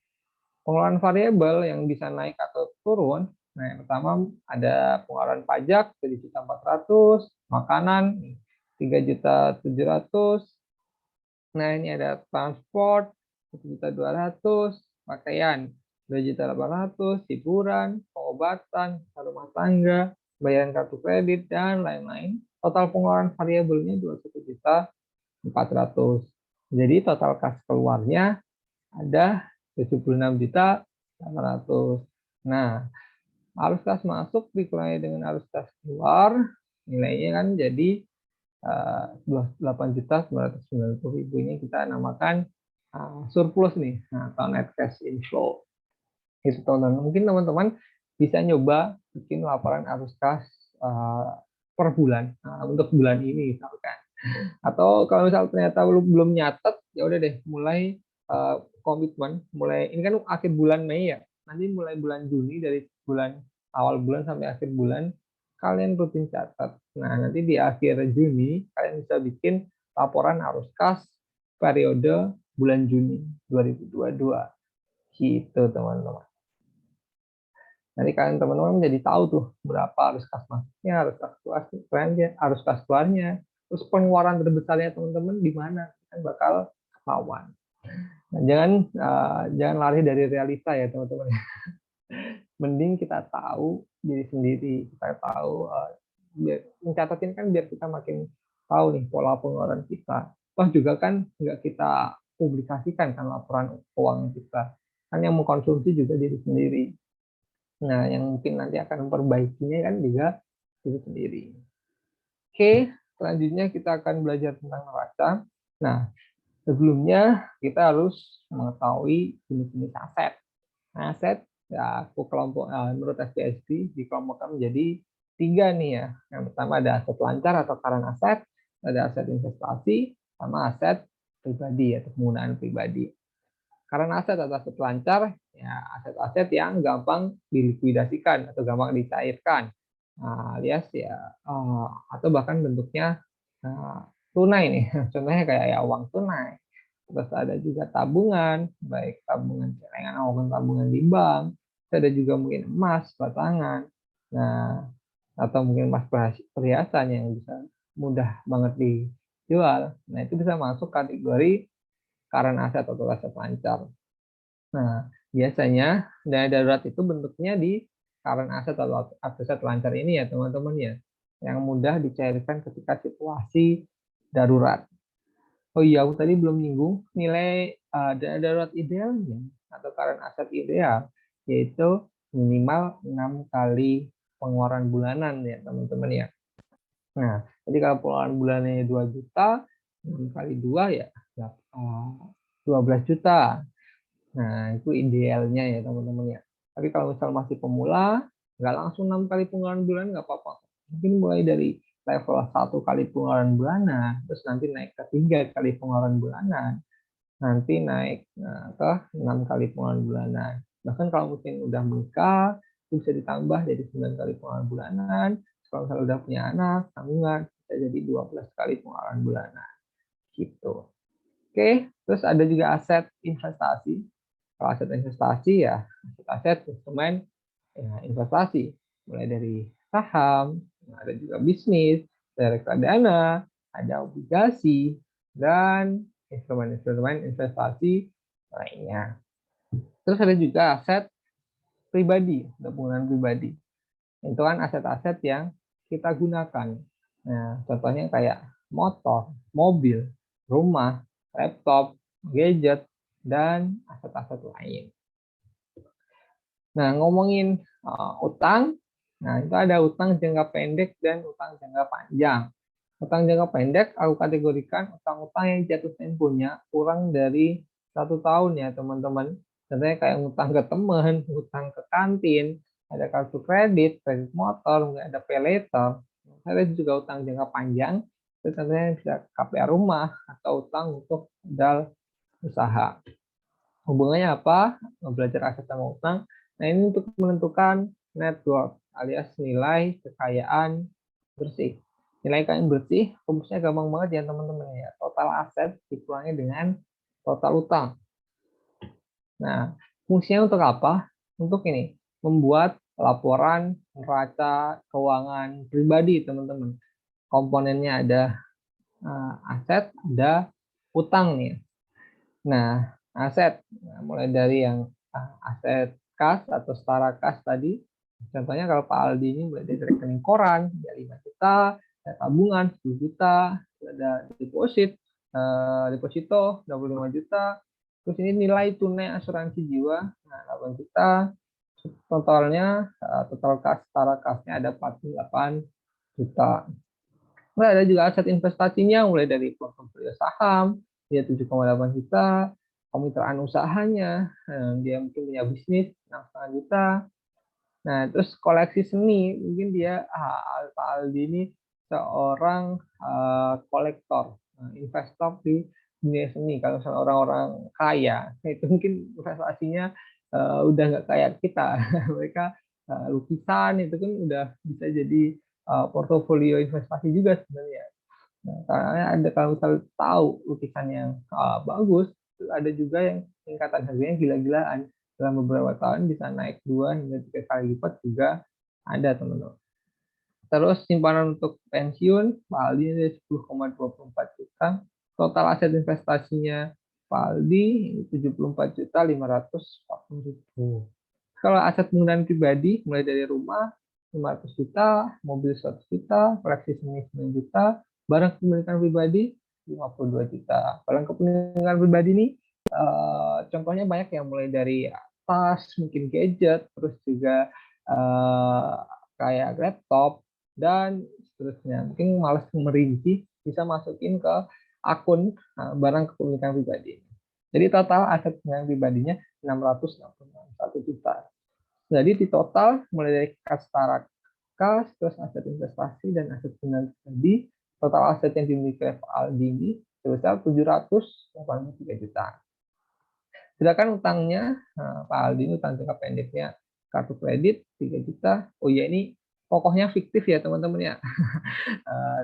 Pengeluaran variabel yang bisa naik atau turun, nah yang pertama ada pengeluaran pajak 7.400.000, makanan 3.700.000, nah ini ada transport 1.200.000, pakaian 2.800.000, hiburan, pengobatan, rumah tangga, bayaran kartu kredit, dan lain-lain. Total pengeluaran variabelnya 21.400.000. Jadi total kas keluarnya ada 76.800.000. Nah, arus kas masuk dikurangi dengan arus kas keluar, nilainya kan jadi 28.990.000. Ini kita namakan surplus nih, atau net cash inflow. Itu teman-teman. Mungkin teman-teman bisa nyoba bikin laporan arus kas per bulan untuk bulan ini misalkan. Atau kalau misal ternyata belum nyatet, ya udah deh mulai komitmen, mulai ini kan akhir bulan Mei ya, nanti mulai bulan Juni, dari bulan awal bulan sampai akhir bulan kalian rutin catat. Nah, nanti di akhir Juni kalian bisa bikin laporan arus kas periode bulan Juni 2022 gitu teman-teman. Nanti kalian teman-teman jadi tahu tuh berapa arus kas masuknya, arus kas keluarnya, terus pengeluaran terbesarnya teman-teman di mana, kan bakal ketahuan. Nah, jangan lari dari realita ya teman-teman. Mending kita tahu diri sendiri, kita tahu biar mencatatin kan biar kita makin tahu nih pola pengeluaran kita. Toh juga kan nggak kita publikasikan kan laporan keuangan kita, kan yang mengkonsumsi juga diri sendiri. Nah, yang mungkin nanti akan memperbaikinya kan juga diri sendiri. Oke, selanjutnya kita akan belajar tentang neraca. Nah, sebelumnya kita harus mengetahui jenis-jenis aset. Nah, aset ya aku menurut SPSD dikelompokkan menjadi 3 nih ya. Yang pertama ada aset lancar atau current asset, ada aset investasi, sama aset pribadi atau penggunaan pribadi. Karena aset atau aset lancar, ya aset-aset yang gampang dilikuidasikan atau gampang dicairkan, alias ya atau bahkan bentuknya tunai nih, contohnya kayak ya uang tunai. Terus ada juga tabungan, baik tabungan celengan maupun tabungan di bank. Terus ada juga mungkin emas batangan, nah atau mungkin emas perhiasan yang bisa mudah banget dijual. Nah itu bisa masuk kategori current asset atau aset lancar. Nah, biasanya dana darurat itu bentuknya di current asset atau aset lancar ini ya teman-teman ya, yang mudah dicairkan ketika situasi darurat. Oh iya, aku tadi belum nyinggung nilai dana darurat idealnya atau current asset ideal, yaitu minimal 6 kali pengeluaran bulanan ya teman-teman ya. Nah, jadi kalau pengeluaran bulanannya 2 juta, 6 kali 2 ya 12 juta. Nah, itu idealnya ya teman-teman ya. Tapi kalau misal masih pemula, nggak langsung 6 kali pengeluaran bulanan nggak apa-apa. Mungkin mulai dari level 1 kali pengeluaran bulanan, terus nanti naik ke 3 kali pengeluaran bulanan, nanti naik ke 6 kali pengeluaran bulanan. Bahkan kalau mungkin udah menikah, itu bisa ditambah jadi 9 kali pengeluaran bulanan. Kalau misalnya udah punya anak, tanggungan, bisa jadi 12 kali pengeluaran bulanan. Gitu. Oke, terus ada juga aset investasi. Kalau aset investasi ya aset instrumen ya, investasi, mulai dari saham, ada juga bisnis, ada reksadana, ada obligasi, dan instrumen-instrumen investasi lainnya. Terus ada juga aset pribadi, penggunaan pribadi. Itu kan aset-aset yang kita gunakan. Nah, contohnya kayak motor, mobil, rumah, laptop, gadget, dan aset-aset lain. Nah, ngomongin utang, nah itu ada utang jangka pendek dan utang jangka panjang. Utang jangka pendek aku kategorikan utang-utang yang jatuh temponya kurang dari 1 tahun ya teman-teman. Contohnya kayak utang ke teman, utang ke kantin, ada kartu kredit motor, mungkin ada pay later. Ada juga utang jangka panjang, itu contohnya bisa KPR rumah atau utang untuk modal usaha. Hubungannya apa? Belajar aset sama utang. Nah, ini untuk menentukan net worth alias nilai kekayaan bersih. Nilai kekayaan bersih, rumusnya gampang banget ya teman-teman ya. Total aset dikurangi dengan total utang. Nah, fungsinya untuk apa? Untuk ini, membuat laporan neraca keuangan pribadi teman-teman. Komponennya ada aset, ada utang nih. Nah, aset mulai dari yang aset kas atau setara kas tadi. Contohnya kalau Pak Aldi ini mulai dari rekening koran ya 5 juta, ada tabungan 10 juta, ada deposito 25 juta. Terus ini nilai tunai asuransi jiwa 8 juta. Totalnya total kas setara kasnya ada 48 juta. Mulai ada juga aset investasinya mulai dari portofolio saham dia 7,8 juta, kemitraan usahanya dia mungkin punya bisnis 6,5 juta. Nah, terus koleksi seni mungkin dia Pak Aldi ini seorang kolektor, investor di dunia seni. Kalau misalnya orang-orang kaya, itu mungkin investasinya udah nggak kayak kita. Mereka lukisan itu kan udah bisa jadi portofolio investasi juga sebenarnya. Nah, karena ada kalau misalnya tahu lukisan yang bagus, ada juga yang tingkatan harganya gila-gilaan. Dalam beberapa tahun bisa naik 2 hingga 3 kali lipat juga ada teman-teman. Terus simpanan untuk pensiun, Pak Aldi ada 10,24 juta. Total aset investasinya Pak Aldi 74.540.000. Kalau aset penggunaan pribadi mulai dari rumah 500 juta, mobil 100 juta, koleksi seni 9 juta, barang kepemilikan pribadi 52 juta. Barang kepemilikan pribadi ini contohnya banyak yang mulai dari tas, mungkin gadget, terus juga eh, kayak laptop dan seterusnya. Mungkin malas merinci, bisa masukin ke akun barang kepemilikan pribadi. Jadi total aset kepemilikan pribadinya 661 juta. Jadi di total mulai dari kas setara kas, terus aset investasi dan aset kepemilikan pribadi, total aset yang dimiliki oleh Aldi ini sebesar 783 juta. Sedangkan utangnya, Pak Aldi ini utang jangka pendeknya kartu kredit 3 juta. Oh ya, ini pokoknya fiktif ya teman-teman ya.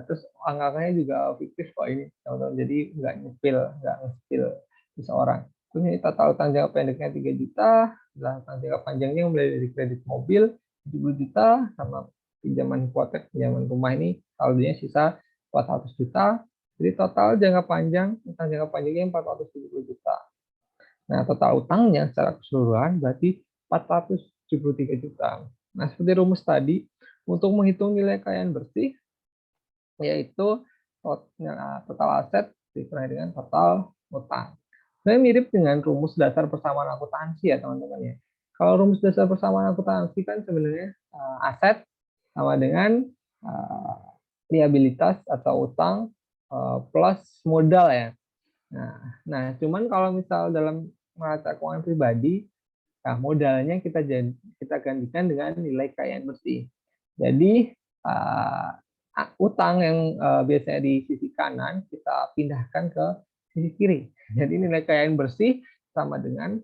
Terus angka-angkanya juga fiktif kok ini teman-teman. Jadi nggak nge-spill seseorang. Terus ini total utang jangka pendeknya 3 juta, dan utang jangka panjangnya mulai dari kredit mobil 70 juta, sama pinjaman hipotek, pinjaman rumah ini saldonya sisa 400 juta. Jadi total jangka panjang, utang jangka panjangnya 470 juta. Nah, total utangnya secara keseluruhan berarti 473 juta. Nah, seperti rumus tadi, untuk menghitung nilai kekayaan bersih, yaitu total aset dikurangi dengan total utang. Sebenarnya mirip dengan rumus dasar persamaan akuntansi ya teman-teman ya. Kalau rumus dasar persamaan akuntansi kan sebenarnya aset sama dengan liabilitas atau utang plus modal ya. Nah, cuman kalau misal dalam neraca keuangan pribadi, nah modalnya kita gantikan dengan nilai kekayaan bersih. Jadi utang yang biasanya di sisi kanan kita pindahkan ke sisi kiri. Jadi nilai kekayaan bersih sama dengan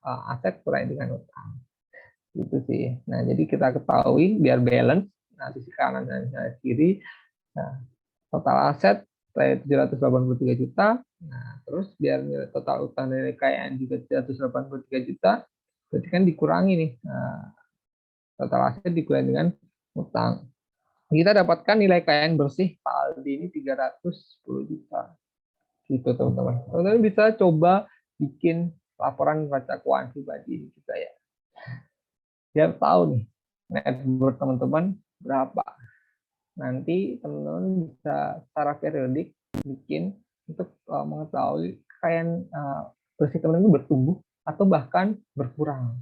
aset kurangi dengan utang. Gitu sih. Nah, jadi kita ketahui biar balance, nah sisi kanan dan sisi kiri. Nah, total aset 783 juta. Nah, terus biar nilai total utang dari kekayaan juga 783 juta, berarti kan dikurangi nih. Nah, total aset dikurangi dengan utang. Kita dapatkan nilai kekayaan bersih Pak Aldi ini 310 juta. Gitu teman-teman. Teman-teman bisa coba bikin laporan neraca keuangan pribadi kita ya. Biar tahu nih net worth teman-teman berapa. Nanti teman-teman bisa secara periodik bikin untuk mengetahui kekayaan bersih teman-teman bertumbuh atau bahkan berkurang.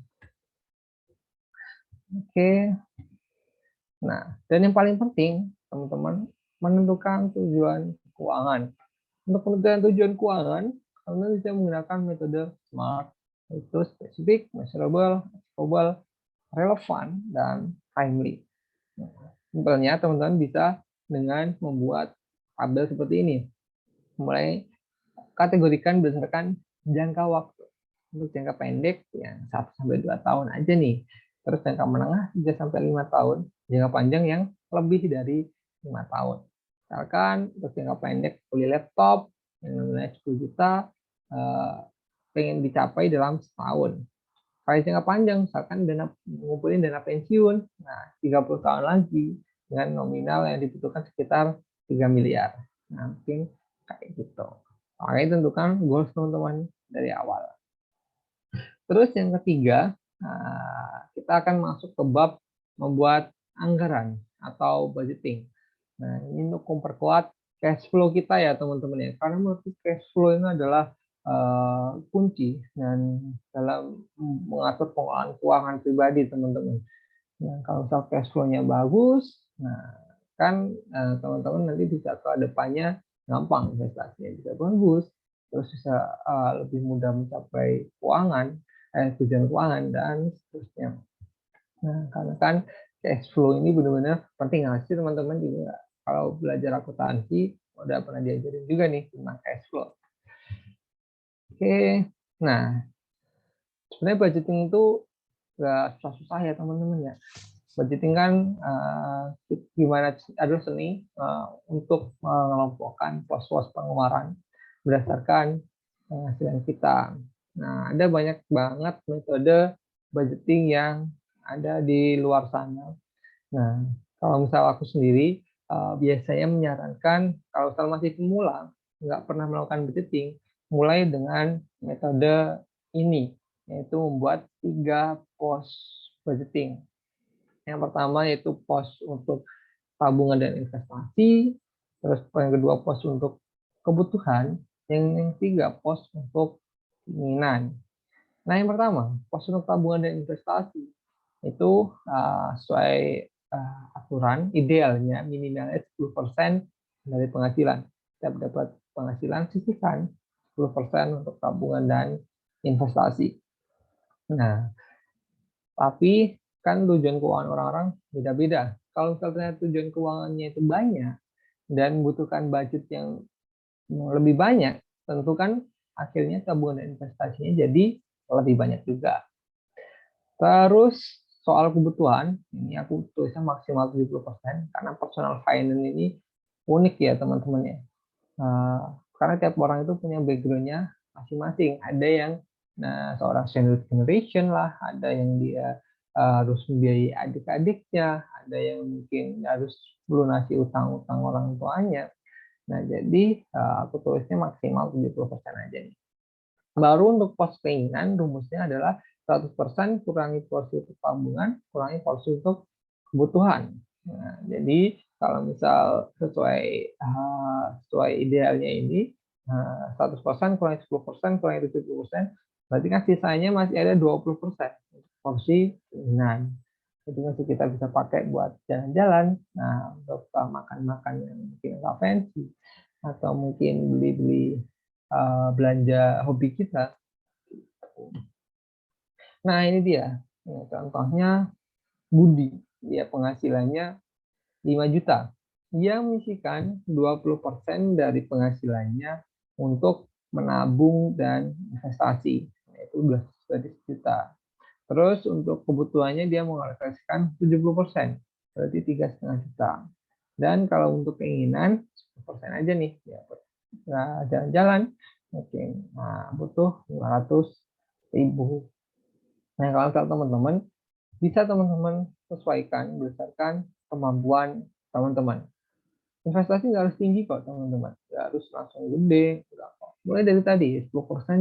Oke. Nah, dan yang paling penting teman-teman menentukan tujuan keuangan. Untuk penentuan tujuan keuangan, teman-teman bisa menggunakan metode SMART, yaitu spesifik, measurable, achievable, relevan, dan timely. Simpelnya teman-teman bisa dengan membuat tabel seperti ini. Mulai kategorikan berdasarkan jangka waktu. Untuk jangka pendek ya 1-2 tahun aja nih. Terus jangka menengah 3-5 tahun. Jangka panjang yang lebih dari 5 tahun. Misalkan untuk jangka pendek beli laptop yang nilai 10 juta pengen dicapai dalam setahun. Kalau jangka panjang, misalkan ngumpulin dana pensiun, nah 30 tahun lagi dengan nominal yang dibutuhkan sekitar 3 miliar. Nah, mungkin kayak gitu. Makanya tentukan goals teman-teman dari awal. Terus yang ketiga, kita akan masuk ke bab membuat anggaran atau budgeting. Nah, ini untuk memperkuat cash flow kita ya teman-teman ya. Karena menurut cash flow ini adalah kunci dan dalam mengatur pengelolaan keuangan pribadi teman-teman. Nah, kalau misal cash flow-nya bagus, nah kan teman-teman nanti bisa ke depannya gampang investasinya bisa bagus, terus bisa lebih mudah mencapai tujuan keuangan dan seterusnya. Nah, karena kan cash flow ini benar-benar penting nggak sih teman-teman juga kalau belajar akuntansi udah pernah diajarin juga nih tentang cash flow. Oke, nah sebenarnya budgeting itu nggak susah-susah ya teman-teman ya. Budgeting kan gimana adalah seni untuk mengelompokkan pos-pos pengeluaran berdasarkan penghasilan kita. Nah, ada banyak banget metode budgeting yang ada di luar sana. Nah, kalau misal aku sendiri biasanya menyarankan kalau misal masih pemula, nggak pernah melakukan budgeting, mulai dengan metode ini, yaitu membuat 3 pos budgeting. Yang pertama yaitu pos untuk tabungan dan investasi, terus yang kedua pos untuk kebutuhan, yang ketiga pos untuk keinginan. Nah, yang pertama, pos untuk tabungan dan investasi. itu sesuai aturan idealnya minimalnya 10% dari penghasilan. Setiap dapat penghasilan sisihkan 10% untuk tabungan dan investasi. Nah, tapi kan tujuan keuangan orang-orang beda-beda. Kalau misalnya tujuan keuangannya itu banyak dan membutuhkan budget yang lebih banyak, tentu kan akhirnya tabungan dan investasinya jadi lebih banyak juga. Terus soal kebutuhan, ini aku tulisnya maksimal 70% karena personal finance ini unik ya teman-teman ya. Karena tiap orang itu punya background-nya masing-masing. Ada yang seorang senior generation lah, ada yang dia harus membiayai adik-adiknya, ada yang mungkin harus melunasi utang-utang orang tuanya. Nah, jadi aku tulisnya maksimal 70% aja nih. Baru untuk pos keinginan, rumusnya adalah 100% kurangi porsi untuk tabungan, kurangi porsi untuk kebutuhan. Nah, jadi kalau misal sesuai idealnya ini 100% kurangi 10% kurangi 70%, berarti kan sisanya masih ada 20% porsi keinginan. Itu masih kita bisa pakai buat jalan-jalan, nah untuk makan-makan yang mungkin nggak fancy, atau mungkin beli-beli belanja hobi kita. Nah ini dia, contohnya Budi, dia penghasilannya 5 juta. Dia menyisihkan 20% dari penghasilannya untuk menabung dan investasi, yaitu udah 10 juta. Terus untuk kebutuhannya dia mengalokasikan 70%, berarti 3,5 juta. Dan kalau untuk keinginan 10% aja nih, ya jalan-jalan mungkin butuh 500.000. Nah kalau teman-teman bisa teman-teman sesuaikan berdasarkan kemampuan teman-teman. Investasi nggak harus tinggi kok teman-teman, nggak harus langsung gede. Mulai dari tadi 10%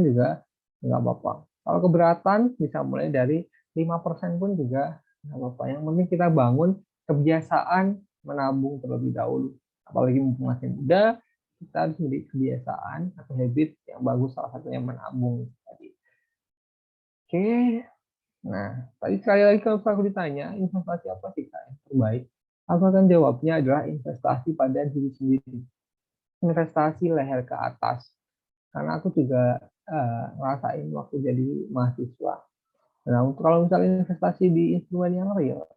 juga nggak apa-apa. Kalau keberatan bisa mulai dari 5% pun juga nggak apa-apa. Yang penting kita bangun kebiasaan menabung terlebih dahulu. Apalagi mumpung masih muda, kita harus menjadi kebiasaan atau habit yang bagus, salah satunya menabung tadi. Oke, nah tadi sekali lagi kalau aku ditanya investasi apa sih Kak yang terbaik, aku akan jawabnya adalah investasi pada diri sendiri, investasi leher ke atas. Karena aku juga ngerasain waktu jadi mahasiswa. Nah, kalau misalnya investasi di instrumen yang real,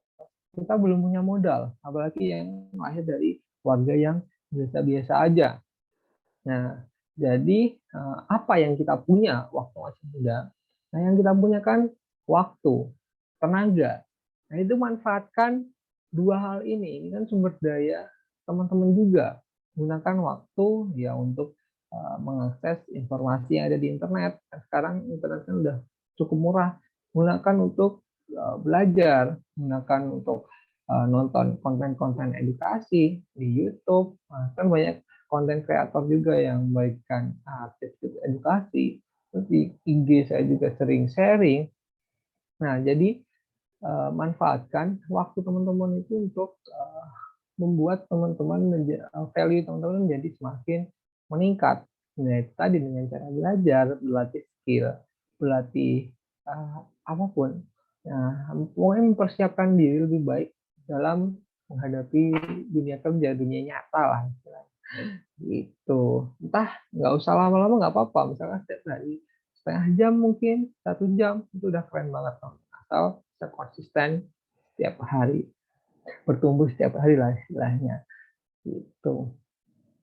kita belum punya modal, apalagi yang lahir dari warga yang biasa-biasa aja. Nah, jadi apa yang kita punya waktu masih muda? Nah, yang kita punya kan waktu, tenaga. Nah, itu manfaatkan dua hal ini. Ini kan sumber daya teman-teman juga. Gunakan waktu ya untuk mengakses informasi yang ada di internet. Sekarang internet kan udah cukup murah. Gunakan untuk belajar, gunakan untuk nonton konten-konten edukasi di YouTube. Kan banyak konten kreator juga yang memberikan tips edukasi. Terus di IG saya juga sering sharing. Nah, jadi manfaatkan waktu teman-teman itu untuk membuat teman-teman value teman-teman menjadi semakin meningkat. Nah, tadi dengan cara belajar, berlatih skill, berlatih apapun. Nah, mungkin mempersiapkan diri lebih baik dalam menghadapi dunia kerja, dunia nyata lah gitu. Entah nggak usah lama-lama nggak apa-apa, misalnya setiap hari setengah jam mungkin 1 jam itu udah keren banget asal bisa konsisten setiap hari, bertumbuh setiap hari lah istilahnya gitu.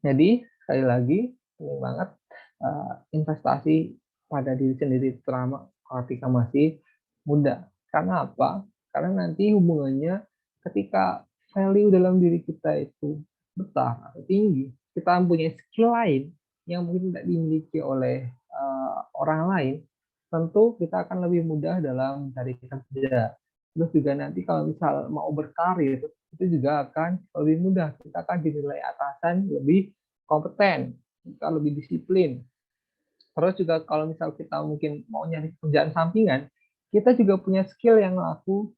Jadi sekali lagi penting banget investasi pada diri sendiri terutama ketika masih muda. Karena apa? Karena nanti hubungannya ketika value dalam diri kita itu besar atau tinggi, kita punya skill lain yang mungkin tidak dimiliki oleh orang lain, tentu kita akan lebih mudah dalam mencari kerja. Terus juga nanti kalau misal mau berkarir, itu juga akan lebih mudah. Kita akan dinilai atasan lebih kompeten, kita lebih disiplin. Terus juga kalau misal kita mungkin mau nyari kerjaan sampingan, kita juga punya skill yang laku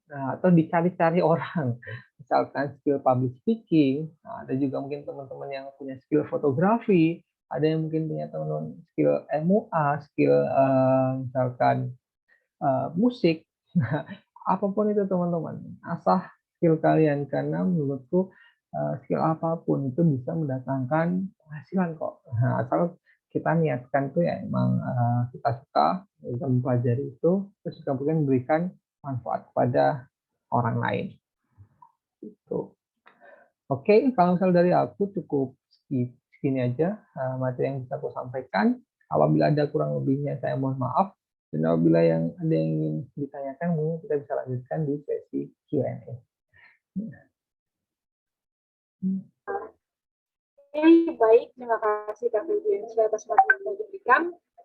atau dicari-cari orang. Misalkan skill public speaking, ada juga mungkin teman-teman yang punya skill fotografi, ada yang mungkin punya teman-teman skill MUA, skill misalkan musik. apapun itu teman-teman, asah skill kalian karena menurutku skill apapun itu bisa mendatangkan penghasilan kok. Nah, asal kita niatkan tuh ya emang kita suka bisa mempelajari itu, terus juga mungkin memberikan manfaat kepada orang lain. Gitu. Oke, kalau misal dari aku cukup segini aja materi yang bisa aku sampaikan. Apabila ada kurang lebihnya saya mohon maaf. Dan apabila ada yang ingin ditanyakan, mungkin kita bisa lanjutkan di sesi Q&A. Oke, baik. Terima kasih Kak Febriansyah atas materi yang telah diberikan.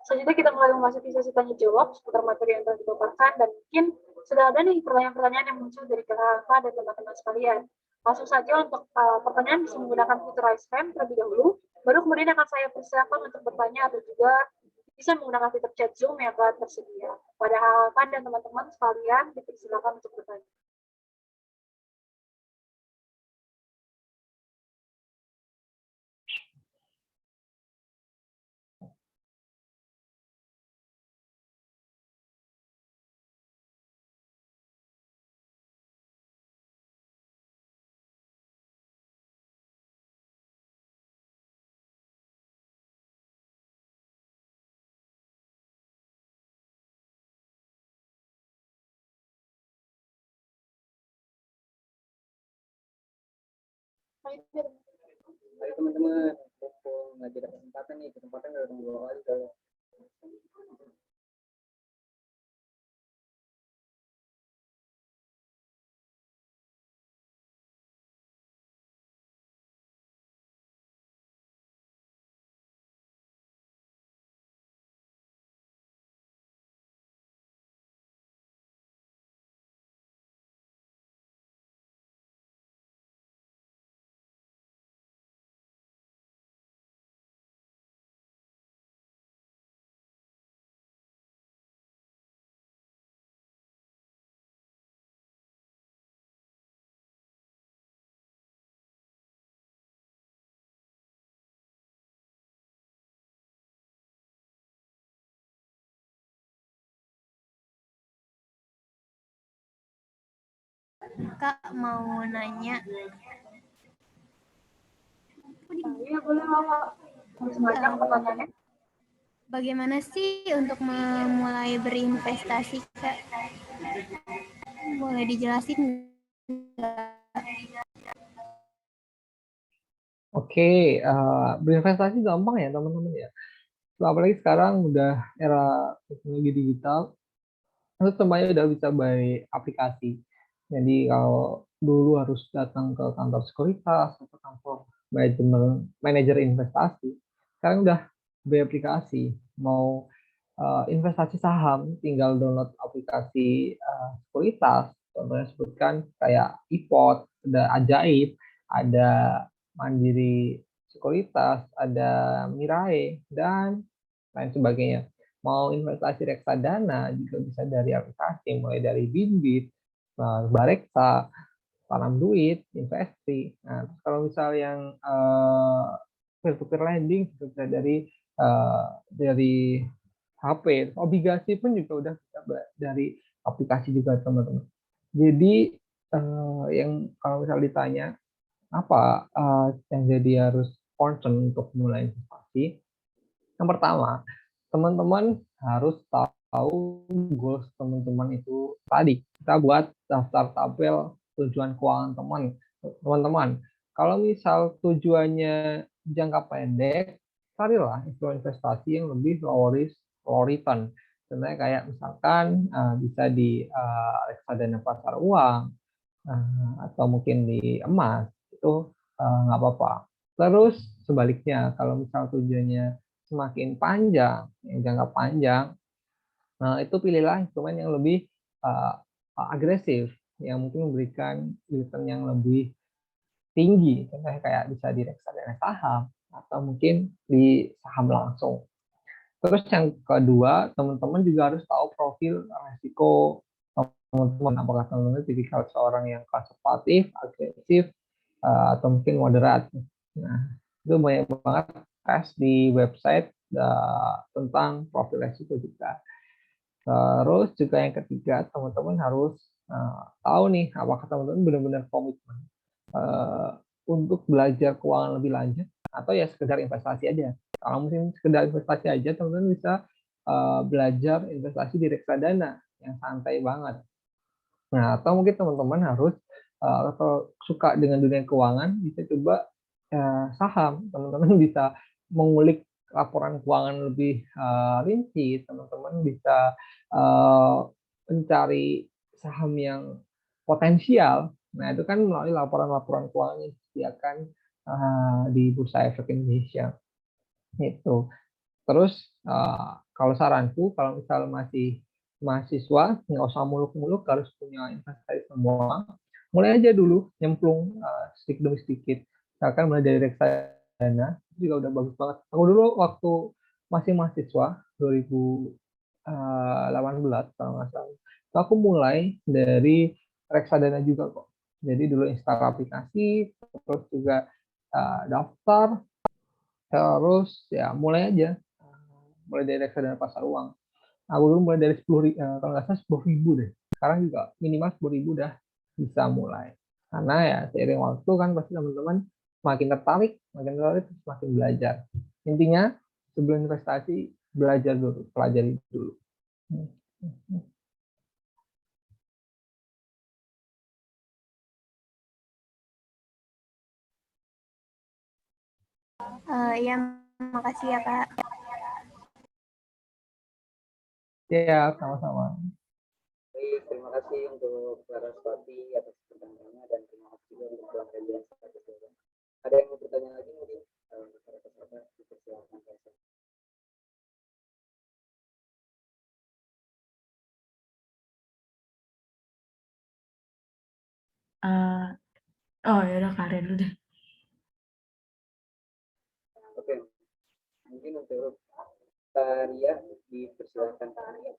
Selanjutnya kita mulai memasuki sesi tanya jawab seputar materi yang telah dipaparkan, dan mungkin sudah ada nih pertanyaan-pertanyaan yang muncul dari kakak dan teman-teman sekalian. Langsung saja untuk pertanyaan bisa menggunakan fitur raise hand terlebih dahulu, baru kemudian akan saya persilakan untuk bertanya atau juga bisa menggunakan fitur chat Zoom yang telah tersedia. Pada kakak dan teman-teman sekalian dipersilakan untuk bertanya. Baik teman-teman, nggak ada kesempatan nih, kesempatan datang 2 kali kalau Kak mau nanya. Iya, boleh Mama. Langsung aja ke pertanyaannya. Bagaimana sih untuk memulai berinvestasi, Kak? Boleh dijelasin nggak? Oke, berinvestasi gampang ya teman-teman ya. Apalagi sekarang udah era teknologi digital, itu semuanya udah bisa by aplikasi. Jadi kalau dulu harus datang ke kantor sekuritas atau kantor manajer investasi, sekarang udah by aplikasi. Mau investasi saham, tinggal download aplikasi sekuritas. Contohnya sebutkan kayak iPod, ada Ajaib, ada Mandiri Sekuritas, ada Mirai, dan lain sebagainya. Mau investasi reksadana juga bisa dari aplikasi, mulai dari Binbit, Bareksa, Tanam Duit, Investri. Nah, kalau misal yang peer-to-peer lending bisa dari HP, obligasi pun juga udah bisa dari aplikasi juga teman-teman. Jadi yang kalau misal ditanya apa yang jadi harus concern untuk mulai investasi, yang pertama teman-teman harus tahu goals teman-teman itu tadi. Kita buat daftar tabel tujuan keuangan teman-teman. Kalau misal tujuannya jangka pendek, carilah investasi yang lebih low return. Contohnya kayak misalkan bisa di reksadana pasar uang atau mungkin di emas, itu nggak apa-apa. Terus sebaliknya, kalau misal tujuannya semakin panjang, yang jangka panjang, itu pilihlah instrumen yang lebih agresif, yang mungkin memberikan return yang lebih tinggi, contohnya kayak bisa di reksadana saham atau mungkin di saham langsung. Terus yang kedua, teman-teman juga harus tahu profil resiko teman-teman, apakah teman-teman tipikal seorang yang konservatif, agresif, atau mungkin moderat. Nah, itu banyak banget tes di website tentang profil resiko juga. Terus juga yang ketiga, teman-teman harus tahu nih apakah teman-teman benar-benar komitmen untuk belajar keuangan lebih lanjut atau ya sekedar investasi aja. Kalau mungkin sekedar investasi aja, teman-teman bisa belajar investasi di reksadana yang santai banget. Nah, atau mungkin teman-teman harus atau suka dengan dunia keuangan, bisa coba saham. Teman-teman bisa mengulik laporan keuangan lebih rinci. Teman-teman bisa mencari saham yang potensial. Nah, itu kan melalui laporan-laporan keuangan yang disediakan di Bursa Efek Indonesia. Itu. Terus kalau saranku, kalau misal masih mahasiswa, nggak usah muluk-muluk harus punya investasi semua. Mulai aja dulu, nyemplung sedikit demi sedikit. Misalkan mulai dari reksadana, itu juga udah bagus banget. Aku dulu waktu masih mahasiswa, 2018 kalau nggak salah, itu aku mulai dari reksadana juga kok. Jadi dulu install aplikasi, terus juga daftar, terus ya mulai aja. Mulai dari reksadana pasar uang. Aku dulu mulai dari 10.000, kalau nggak salah 10.000 deh. Sekarang juga minimal 10.000 udah bisa mulai. Karena ya seiring waktu kan pasti teman-teman makin tertarik, terus makin belajar. Intinya sebelum investasi belajar dulu, pelajari dulu. Ya, makasih ya Kak. Ya, sama-sama. Baik, terima kasih untuk Saraswati atas pertanyaannya dan terima kasih juga untuk Bang Febian. Ada yang mau bertanya lagi mungkin? Dipersilakan. Oh ya udah Karin dulu deh. Oke, mungkin untuk Ria dipersilakan bertanya.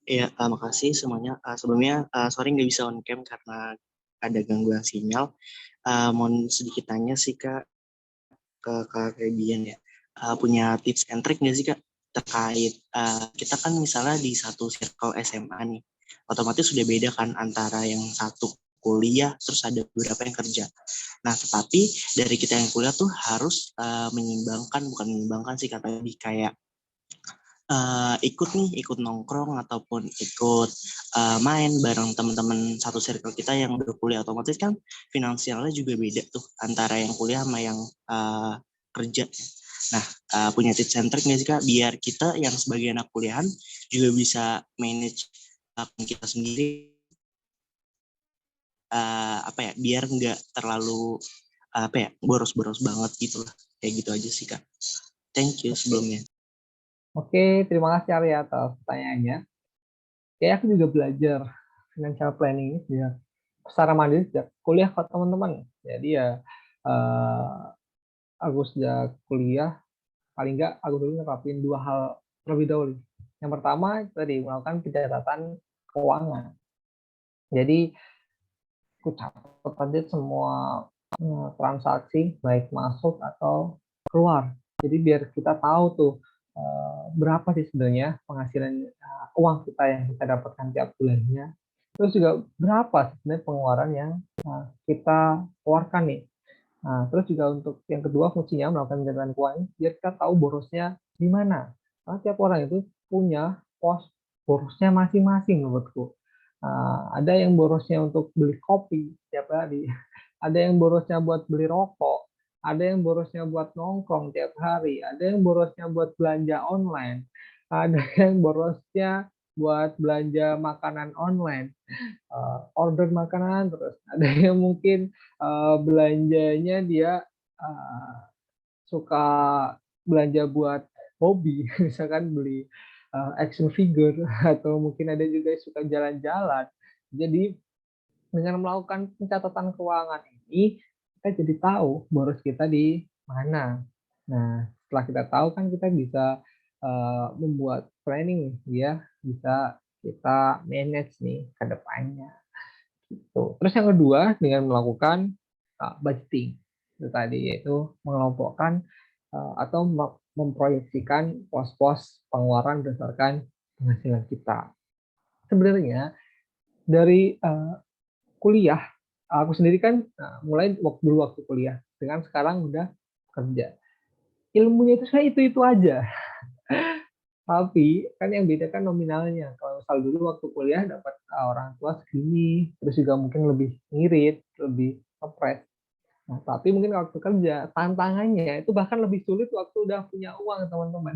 Ya, makasih semuanya. Sebelumnya, sorry nggak bisa on cam karena ada gangguan sinyal. Mohon sedikit tanya sih Kak, ke Kak Febian ya. Punya tips and trick nggak sih Kak terkait kita kan misalnya di satu circle SMA nih, otomatis sudah beda kan antara yang satu kuliah terus ada beberapa yang kerja. Nah, tetapi dari kita yang kuliah tuh harus bukan menyimbangkan sih kata lebih kayak ikut nongkrong ataupun ikut main bareng teman-teman satu circle kita yang berkuliah, otomatis kan finansialnya juga beda tuh antara yang kuliah sama yang kerja. Nah, punya tips and trick nggak sih Kak biar kita yang sebagai anak kuliahan juga bisa manage kita sendiri, biar nggak terlalu boros-boros banget gitu lah, kayak gitu aja sih Kak. Thank you sebelumnya. Oke, terima kasih Arya atas pertanyaannya. Kayak aku juga belajar financial planning ya secara mandiri sejak kuliah ke teman-teman. Jadi ya aku sejak kuliah paling nggak aku dulu nerapin 2 hal terlebih dahulu. Yang pertama tadi melakukan pencatatan keuangan. Jadi aku catat aja semua transaksi baik masuk atau keluar. Jadi biar kita tahu tuh berapa sih sebenarnya penghasilan uang kita yang kita dapatkan tiap bulannya. Terus juga berapa sebenarnya pengeluaran yang kita keluarkan nih. Nah, terus juga untuk yang kedua fungsinya melakukan pencatatan keuangan biar kita tahu borosnya di mana. Karena tiap orang itu punya pos borosnya masing-masing menurutku. Ada yang borosnya untuk beli kopi tiap hari, ada yang borosnya buat beli rokok, ada yang borosnya buat nongkrong tiap hari, ada yang borosnya buat belanja online, ada yang borosnya buat belanja makanan online, order makanan terus, ada yang mungkin belanjanya dia suka belanja buat hobi, misalkan beli action figure atau mungkin ada juga yang suka jalan-jalan. Jadi dengan melakukan pencatatan keuangan ini kita jadi tahu boros kita di mana. Nah, setelah kita tahu kan kita bisa membuat planning ya, bisa kita manage nih ke depannya. Gitu. Terus yang kedua dengan melakukan budgeting itu tadi yaitu mengelompokkan atau memproyeksikan pos-pos pengeluaran berdasarkan penghasilan kita. Sebenarnya dari kuliah, aku sendiri kan mulai dulu waktu kuliah, dengan sekarang udah kerja. Ilmunya itu saya itu aja. Tapi kan yang beda kan nominalnya. Kalau misal dulu waktu kuliah dapat orang tua segini, terus juga mungkin lebih ngirit, lebih ngepres. Nah, tapi mungkin waktu kerja tantangannya itu bahkan lebih sulit waktu udah punya uang, teman-teman.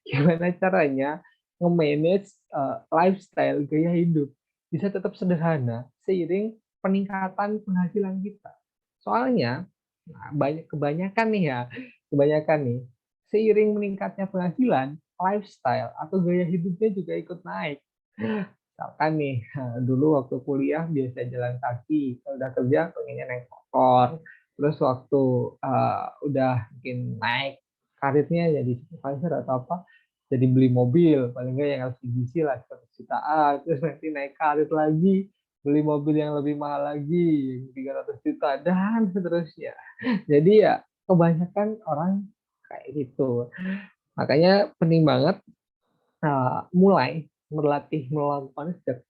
Gimana caranya nge-manage lifestyle, gaya hidup bisa tetap sederhana seiring peningkatan penghasilan kita. Soalnya kebanyakan nih ya, kebanyakan nih seiring meningkatnya penghasilan, lifestyle atau gaya hidupnya juga ikut naik. Misalkan nih, dulu waktu kuliah biasa jalan kaki, kalau udah kerja pengennya naik motor, terus waktu udah mungkin naik karirnya jadi supervisor atau apa, jadi beli mobil, paling nggak yang LCGC lah, 100 jutaan, terus nanti naik karir lagi, beli mobil yang lebih mahal lagi, 300 juta, dan seterusnya. Jadi ya kebanyakan orang kayak gitu. Makanya penting banget mulai berlatih melakukan sejak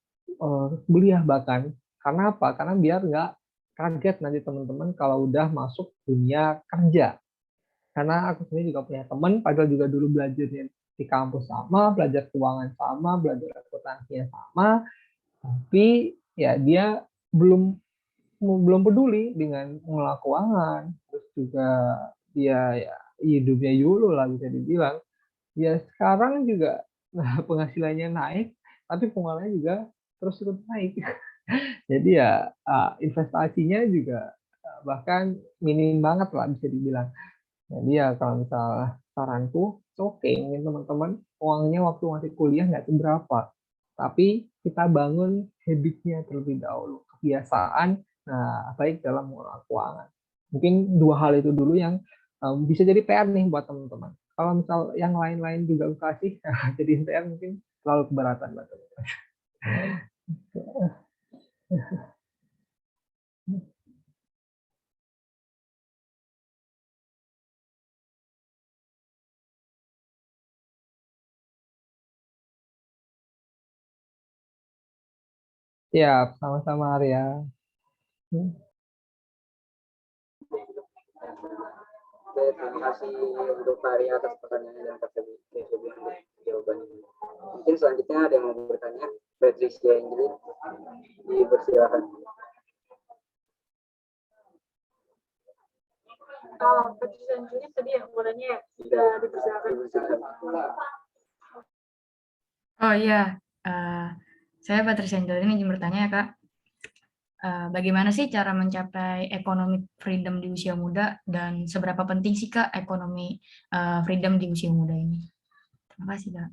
kuliah bahkan. Karena apa? Karena biar nggak kaget nanti teman-teman kalau udah masuk dunia kerja. Karena aku sendiri juga punya teman, padahal juga dulu belajarnya di kampus sama, belajar keuangan sama, belajar akuntansinya sama, tapi ya dia belum belum peduli dengan mengelola keuangan, terus juga dia ya hidupnya YOLO lah bisa dibilang. Ya sekarang juga penghasilannya naik, tapi pengeluarannya juga terus terus naik. Jadi ya investasinya juga bahkan minim banget lah bisa dibilang. Jadi ya kalau misal saranku, oke, mungkin teman-teman uangnya waktu masih kuliah nggak seberapa, tapi kita bangun habitnya terlebih dahulu, kebiasaan baik dalam mengelola keuangan. Mungkin dua hal itu dulu yang bisa jadi PR nih buat teman-teman. Kalau misal yang lain-lain juga aku kasih, jadi PR mungkin terlalu keberatan buat teman-teman. Siap, sama-sama Arya. Oke, terima kasih untuk Ari atas pertanyaannya dan jawabannya. Mungkin selanjutnya ada yang mau bertanya, Patricia Angelin, dipersilakan. Patricia Angelin tadi yang bolanya sudah dipersilakan. Oh iya, saya Patricia Angelin izin bertanya ya Kak. Bagaimana sih cara mencapai economic freedom di usia muda dan seberapa penting sih Kak ekonomi freedom di usia muda ini? Terima kasih Kak.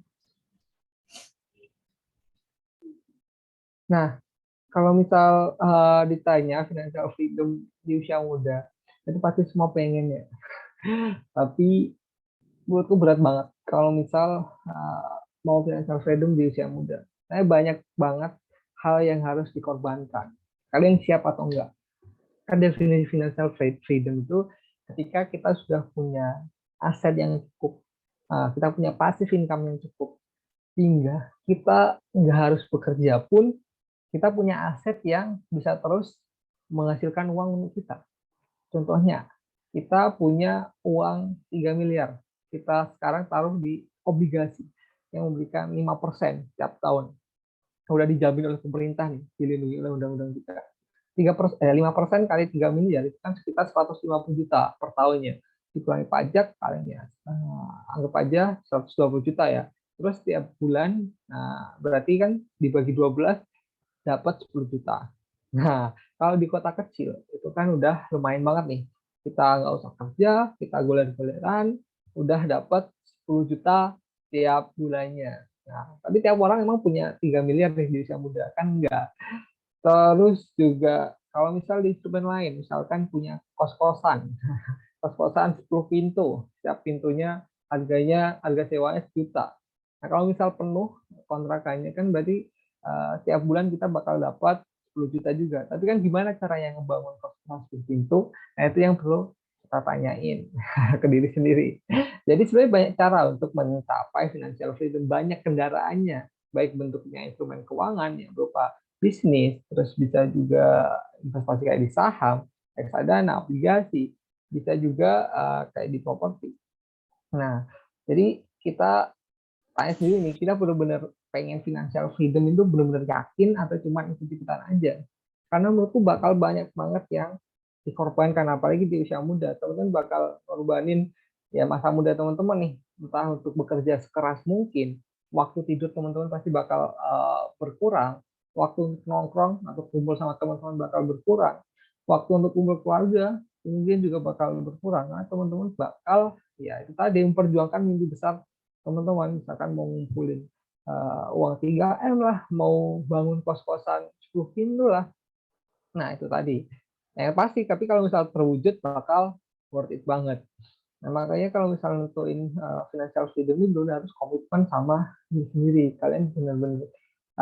Nah, kalau misal ditanya financial freedom di usia muda, itu pasti semua pengen ya. Tapi menurutku berat banget kalau misal mau financial freedom di usia muda. Saya banyak banget hal yang harus dikorbankan. Kalian siap atau enggak? Kan definisi financial freedom itu ketika kita sudah punya aset yang cukup, kita punya passive income yang cukup, sehingga kita nggak harus bekerja pun kita punya aset yang bisa terus menghasilkan uang untuk kita. Contohnya, kita punya uang 3 miliar. Kita sekarang taruh di obligasi yang memberikan 5% setiap tahun. Udah dijamin oleh pemerintah nih, dilindungi oleh undang-undang kita. 5% kali 3 miliar itu kan sekitar 150 juta per tahunnya. Dikurangi pajak paling ya, anggap aja 120 juta ya. Terus setiap bulan, berarti kan dibagi 12 dapat 10 juta. Nah, kalau di kota kecil itu kan udah lumayan banget nih. Kita nggak usah kerja, kita goler-goleran, udah dapat 10 juta tiap bulannya. Nah, tapi tiap orang emang punya 3 miliar nih di usia muda, kan enggak. Terus juga kalau misal di instrumen lain, misalkan punya kos-kosan, kos-kosan 10 pintu, setiap pintunya harga sewanya 1 juta. Nah, kalau misal penuh kontrakannya kan berarti tiap bulan kita bakal dapat 10 juta juga. Tapi kan gimana caranya ngebangun kos-kosan 10 pintu? Nah, itu yang perlu kita tanyain ke diri sendiri. Jadi sebenarnya banyak cara untuk mencapai financial freedom, banyak kendaraannya, baik bentuknya instrumen keuangan yang berupa bisnis, terus bisa juga investasi kayak di saham, reksadana, obligasi, bisa juga kayak di properti. Nah, jadi kita tanya sendiri nih, kita benar-benar pengen financial freedom itu benar-benar yakin atau cuma ikut-ikutan aja? Karena menurutku bakal banyak banget yang dikorbankan, apalagi di usia muda. Teman-teman bakal korbanin ya masa muda teman-teman nih, entah untuk bekerja sekeras mungkin, waktu tidur teman-teman pasti bakal berkurang, waktu untuk nongkrong atau kumpul sama teman-teman bakal berkurang, waktu untuk kumpul keluarga mungkin juga bakal berkurang. Nah, teman-teman bakal ya itu tadi memperjuangkan mimpi besar teman-teman, misalkan mau ngumpulin uang 3M lah, mau bangun kos-kosan 10 pintu lah. Nah, itu tadi. Yang pasti, tapi kalau misal terwujud bakal worth it banget. Nah, makanya kalau misalnya nentuin financial freedom ini benar harus komitmen sama diri sendiri. Kalian benar-benar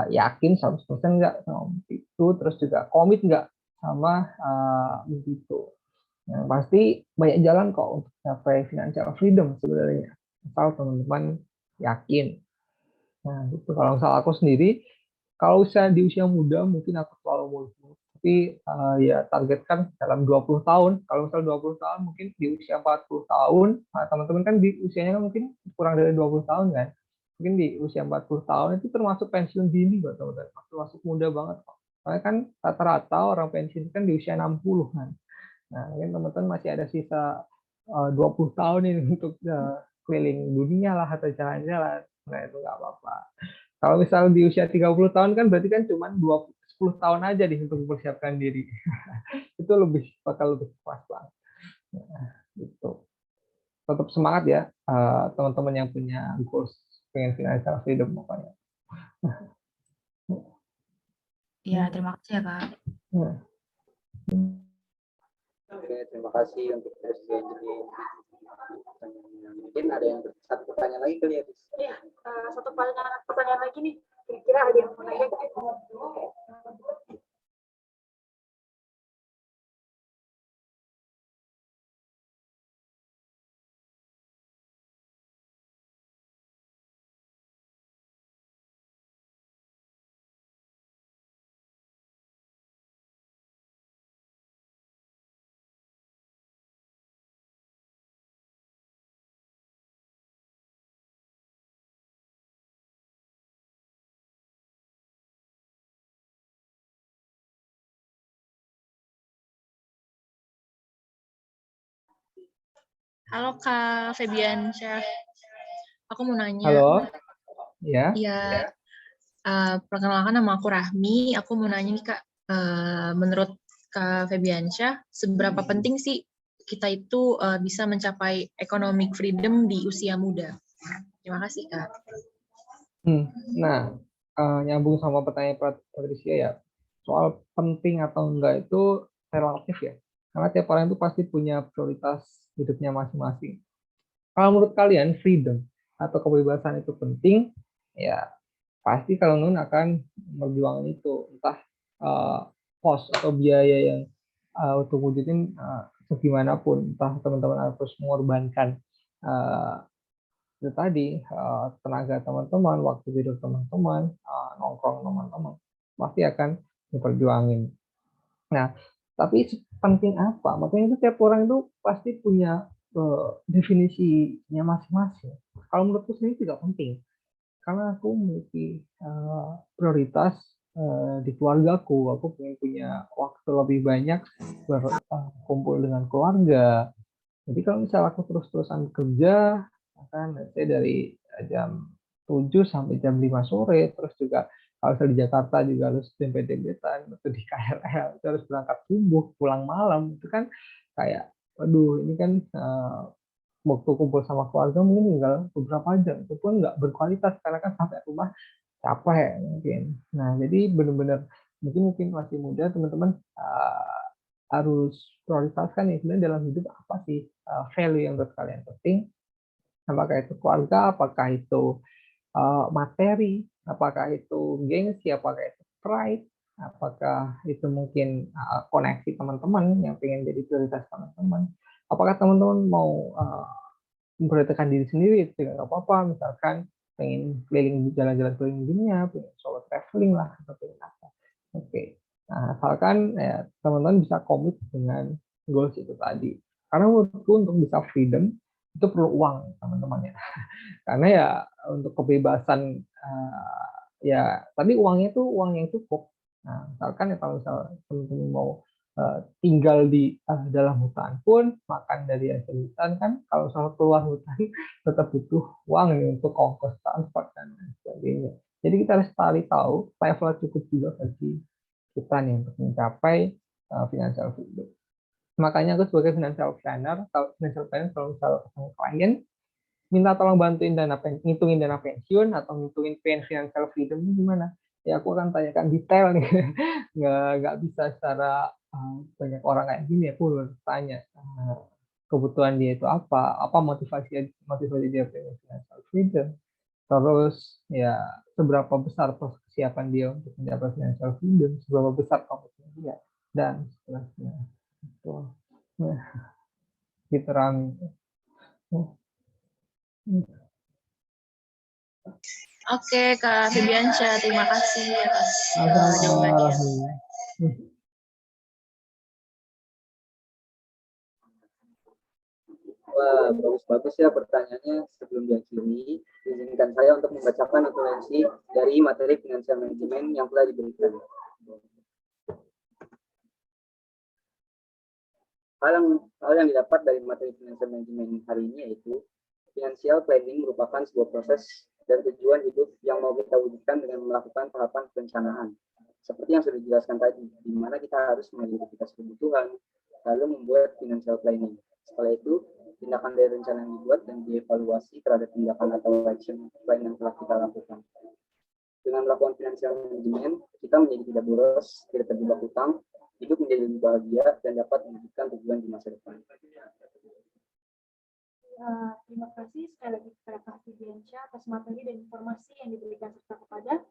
yakin 100% nggak sama mimpi itu, terus juga komit nggak sama mimpi itu. Yang pasti banyak jalan kok untuk capai financial freedom sebenarnya. Asal teman-teman yakin. Nah, itu kalau misal aku sendiri, kalau di usia muda mungkin aku terlalu muluk-muluk. Tapi ya targetkan dalam 20 tahun. Kalau misal 20 tahun mungkin di usia 40 tahun, nah, teman-teman kan di usianya kan mungkin kurang dari 20 tahun kan. Mungkin di usia 40 tahun itu termasuk pensiun dini buat teman-teman. Termasuk muda banget kok. Soalnya kan rata-rata orang pensiun kan di usia 60 kan. Nah, mungkin teman-teman masih ada sisa 20 tahun ini untuk keliling dunia lah atau jalan-jalan. Nah, itu nggak apa-apa. Kalau misalnya di usia 30 tahun kan berarti kan cuma 10 tahun aja nih untuk mempersiapkan diri. Itu bakal lebih pas banget. Nah, gitu. Tetap semangat ya teman-teman yang punya goals pengen financial freedom pokoknya. Ya, terima kasih ya, Kak. Nah. Oke, terima kasih untuk sesi ini. Mungkin ada yang satu pertanyaan lagi kali ya, Bis? Iya, satu pertanyaan lagi nih. Kira-kira ada yang mau nanya nggak? Halo Kak Febiansyah, aku mau nanya. Halo, ya. Iya, perkenalkan nama aku Rahmi. Aku mau nanya nih Kak, menurut Kak Febiansyah, seberapa penting sih kita itu bisa mencapai economic freedom di usia muda? Terima kasih Kak. Nah, nyambung sama pertanyaan Patricia ya, soal penting atau enggak itu relatif ya. Karena tiap orang itu pasti punya prioritas hidupnya masing-masing. Kalau menurut kalian freedom atau kebebasan itu penting, ya pasti kalau Nun akan berjuang itu, entah cost atau biaya yang untuk wujudin segimanapun, entah teman-teman harus mengorbankan itu tadi tenaga teman-teman, waktu tidur teman-teman, nongkrong teman-teman, pasti akan diperjuangin. Nah, tapi penting apa? Makanya itu tiap orang itu pasti punya definisinya masing-masing. Kalau menurutku sendiri tidak penting, karena aku memiliki prioritas di keluargaku. Aku pengen punya waktu lebih banyak berkumpul dengan keluarga. Jadi kalau misalnya aku terus-terusan kerja, kan saya dari jam 7 sampai jam 5 sore, terus juga kalau saya di Jakarta juga harus dempet-dempetan, atau di KRL, harus berangkat subuh, pulang malam, itu kan kayak, waduh ini kan waktu kumpul sama keluarga mungkin tinggal beberapa jam, itu pun nggak berkualitas, karena kan sampai rumah capek mungkin. Nah, jadi benar-benar mungkin masih muda teman-teman harus prioritaskan nih sebenarnya dalam hidup apa sih value yang menurut kalian penting, apakah itu keluarga, apakah itu materi, apakah itu gengsi, apakah itu pride, apakah itu mungkin koneksi teman-teman yang pengen jadi prioritas teman-teman. Apakah teman-teman mau memprioritaskan diri sendiri? Tidak apa-apa, misalkan pengen keliling jalan-jalan keliling dunia, pengen solo traveling lah, atau pengen apa. Oke, nah asalkan ya, teman-teman bisa komit dengan goals itu tadi. Karena menurutku untuk bisa freedom itu perlu uang teman-teman ya. Karena ya untuk kebebasan ya tadi uangnya tuh uang yang cukup. Nah, misalkan ya kalau misal teman-teman mau tinggal di dalam hutan pun makan dari hasil hutan kan, kalau misal keluar hutan tetap butuh uang nih untuk ongkos transport dan lain sebagainya. Jadi kita harus tahu level cukup juga bagi kita nih untuk mencapai financial freedom. Makanya aku sebagai financial planner kalau misal ketemu klien minta tolong bantuin ngitungin dana pensiun atau ngitungin financial freedom ini gimana, ya aku akan tanyakan detail nih. Nggak bisa secara banyak orang kayak gini, aku harus tanya kebutuhan dia itu apa motivasi dia punya financial freedom, terus ya seberapa besar persiapan dia untuk mencapai financial freedom, seberapa besar komitmen dia dan seterusnya. Itu nah, gitu Rami. Oke, Kak Febiansyah, terima kasih atas jawabannya. Wah, bagus-bagus ya pertanyaannya. Sebelum diakhiri, izinkan saya untuk membacakan notulensi dari materi financial management yang telah diberikan. Hal yang didapat dari materi financial management hari ini yaitu financial planning merupakan sebuah proses dan tujuan hidup yang mau kita wujudkan dengan melakukan tahapan perencanaan. Seperti yang sudah dijelaskan tadi, di mana kita harus mengidentifikasi kebutuhan, lalu membuat financial planning. Setelah itu, tindakan dari rencana yang dibuat dan dievaluasi terhadap tindakan atau action plan yang telah kita lakukan. Dengan melakukan financial management, kita menjadi tidak boros, tidak terjebak hutang, hidup menjadi lebih bahagia, dan dapat mewujudkan tujuan di masa depan. Terima kasih sekali lagi kepada Kak Febiansyah atas materi dan informasi yang diberikan serta kepada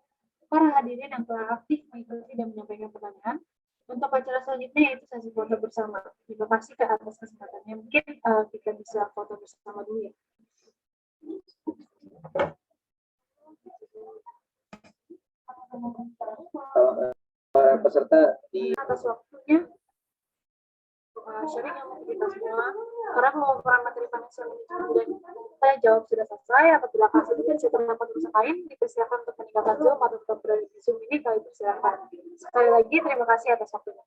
para hadirin yang telah aktif mengikuti dan menyampaikan pertanyaan. Untuk acara selanjutnya yaitu sesi foto bersama. Terima kasih Kak atas kesempatannya. Mungkin kita bisa foto bersama dulu ya. Para peserta di atas waktunya sharing yang kita semua, karena pemaparan materi financial management dan saya jawab sudah selesai. Apabila kasih mungkin saya terdapat urusan lain, dipersilakan untuk meninggalkan Zoom atau tetap berada di Zoom ini, kami persilakan. Sekali lagi terima kasih atas waktunya.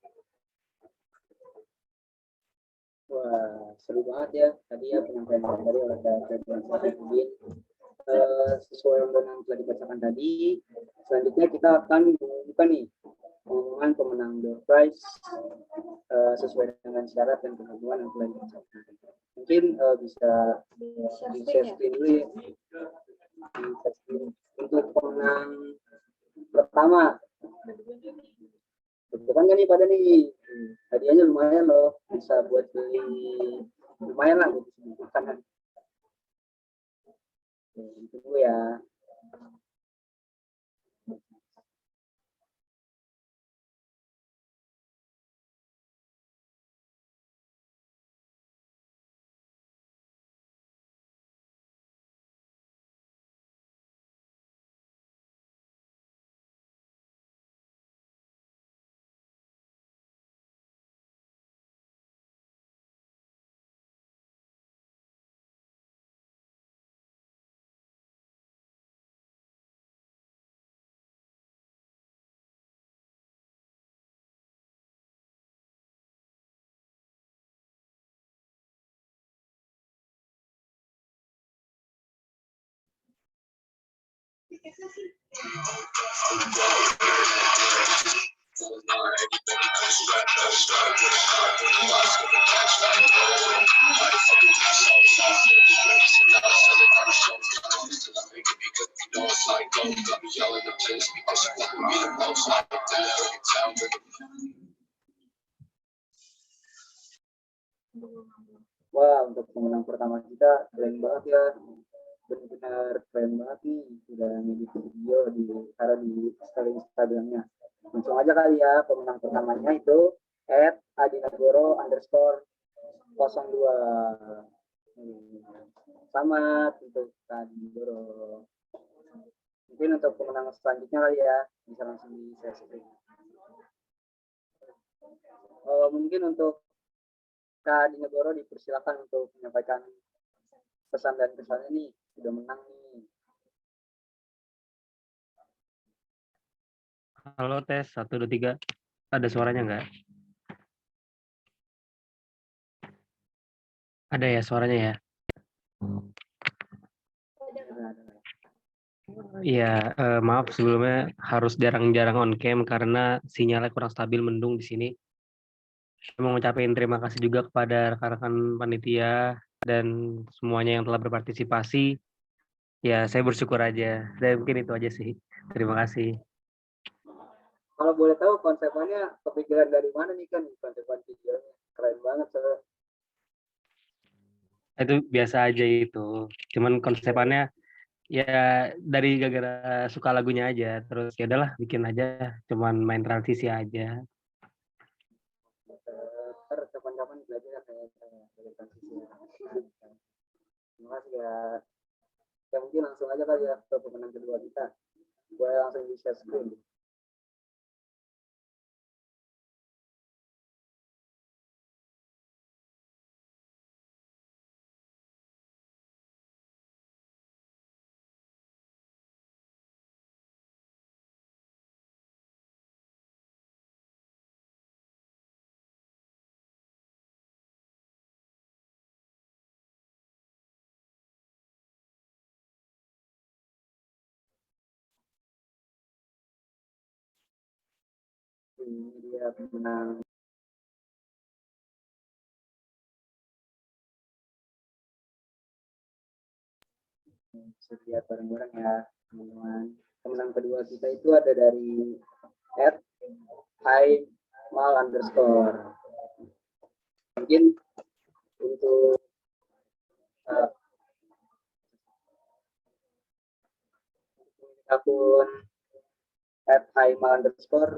Wah, seru banget ya tadi ya penyampaian materi oleh Kak Febiansyah. Sesuai yang telah dibacakan tadi, selanjutnya kita akan membuka nih pengumuman pemenang door prize sesuai dengan syarat dan ketentuan yang telah dibacakan. Mungkin bisa di-share screen dulu ya. Untuk pemenang pertama, bukan kan nih pada nih hadiahnya lumayan loh, bisa buat beli lumayan lah buat makanan. Tunggu ya. Wah, untuk pemenang pertama kita keren banget ya, benar-benar keren banget nih, udah ngedit video taruh di story Instagramnya. Langsung aja kali ya, pemenang pertamanya itu @adinagoro_. 02. Selamat untuk Kak Dinegoro. Mungkin untuk pemenang selanjutnya kali ya, bisa langsung di share screen. Mungkin untuk Kak Dinegoro dipersilakan untuk menyampaikan pesan dan kesannya nih, sudah menang nih. Halo tes 1 2 3. Ada suaranya nggak? Ada ya suaranya ya? Iya, maaf sebelumnya harus jarang-jarang on cam karena sinyalnya kurang stabil, mendung di sini. Saya mau ngucapin terima kasih juga kepada rekan-rekan panitia dan semuanya yang telah berpartisipasi. Ya, saya bersyukur aja. Dan mungkin itu aja sih. Terima kasih. Kalau boleh tahu konsepnya kepikiran dari mana nih kan konsepan videonya? Keren banget soalnya. Itu biasa aja itu. Cuman konsepannya ya dari gara-gara suka lagunya aja. Terus ya udahlah bikin aja. Cuman main transisi aja. Kapan-kapan belajar kayak dari transisi. Terima kasih ya. Ya mungkin langsung aja kali ya ke pemenang kedua kita. Boleh langsung di share screen. Ini dia pemenang. Bisa lihat bareng-bareng ya teman-teman. Pemenang kedua kita itu ada dari @himal_. Mungkin untuk akun @himal_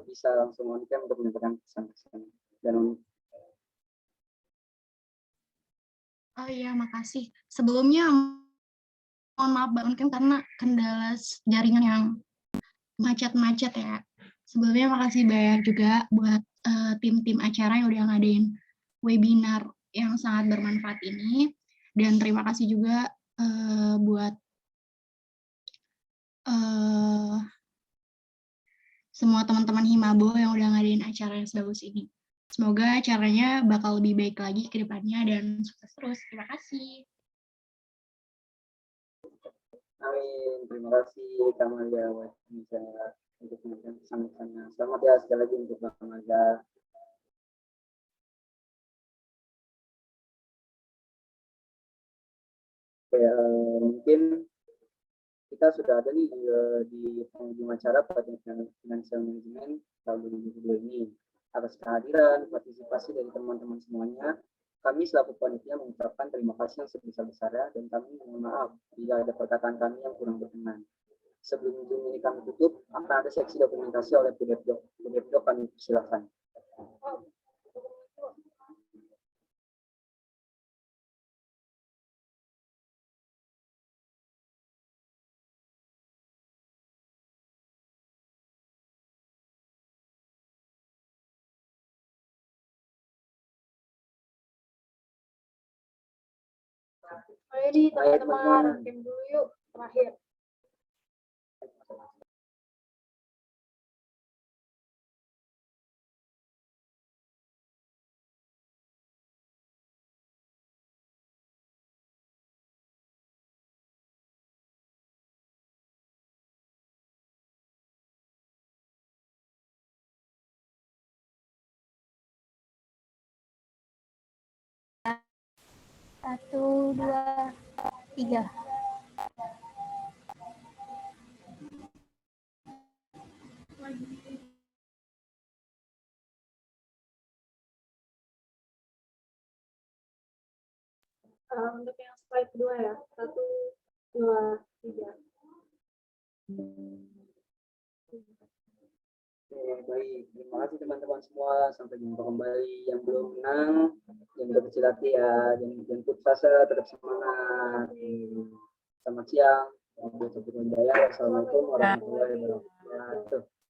bisa langsung on cam untuk menyampaikan pesan-pesan dan Oh iya, makasih. Sebelumnya mohon maaf Mbak Unkem karena kendala jaringan yang macet-macet ya. Sebelumnya makasih banyak juga buat tim-tim acara yang udah ngadain webinar yang sangat bermanfaat ini. Dan terima kasih juga buat semua teman-teman Himabo yang udah ngadain acara yang sebagus ini. Semoga acaranya bakal lebih baik lagi ke depannya dan sukses terus. Terima kasih. amin. Terima kasih Kamalia bisa untuk memberikan pesan-pesannya. Selamat ya sekali lagi untuk Kamalia. Oke, mungkin kita sudah ada nih di penghujung acara pelatihan financial management tahun 2022 ini. Atas kehadiran, partisipasi dari teman-teman semuanya, kami selaku panitia mengucapkan terima kasih yang sebesar-besarnya dan kami mohon maaf bila ada perkataan kami yang kurang berkenan. Sebelum Zoom ini kami tutup, akan ada seksi dokumentasi oleh PDF Doc. PDF Doc kami silakan. Ayo nih teman-teman, game dulu yuk, terakhir. Satu, dua, tiga. Untuk yang slide kedua ya, 1, 2, 3. Baik, terima kasih teman-teman semua. Sampai jumpa kembali. Yang belum menang, Jangan kecil hati ya, jangan putus asa, tetap semangat. Selamat siang. Assalamualaikum warahmatullahi wabarakatuh.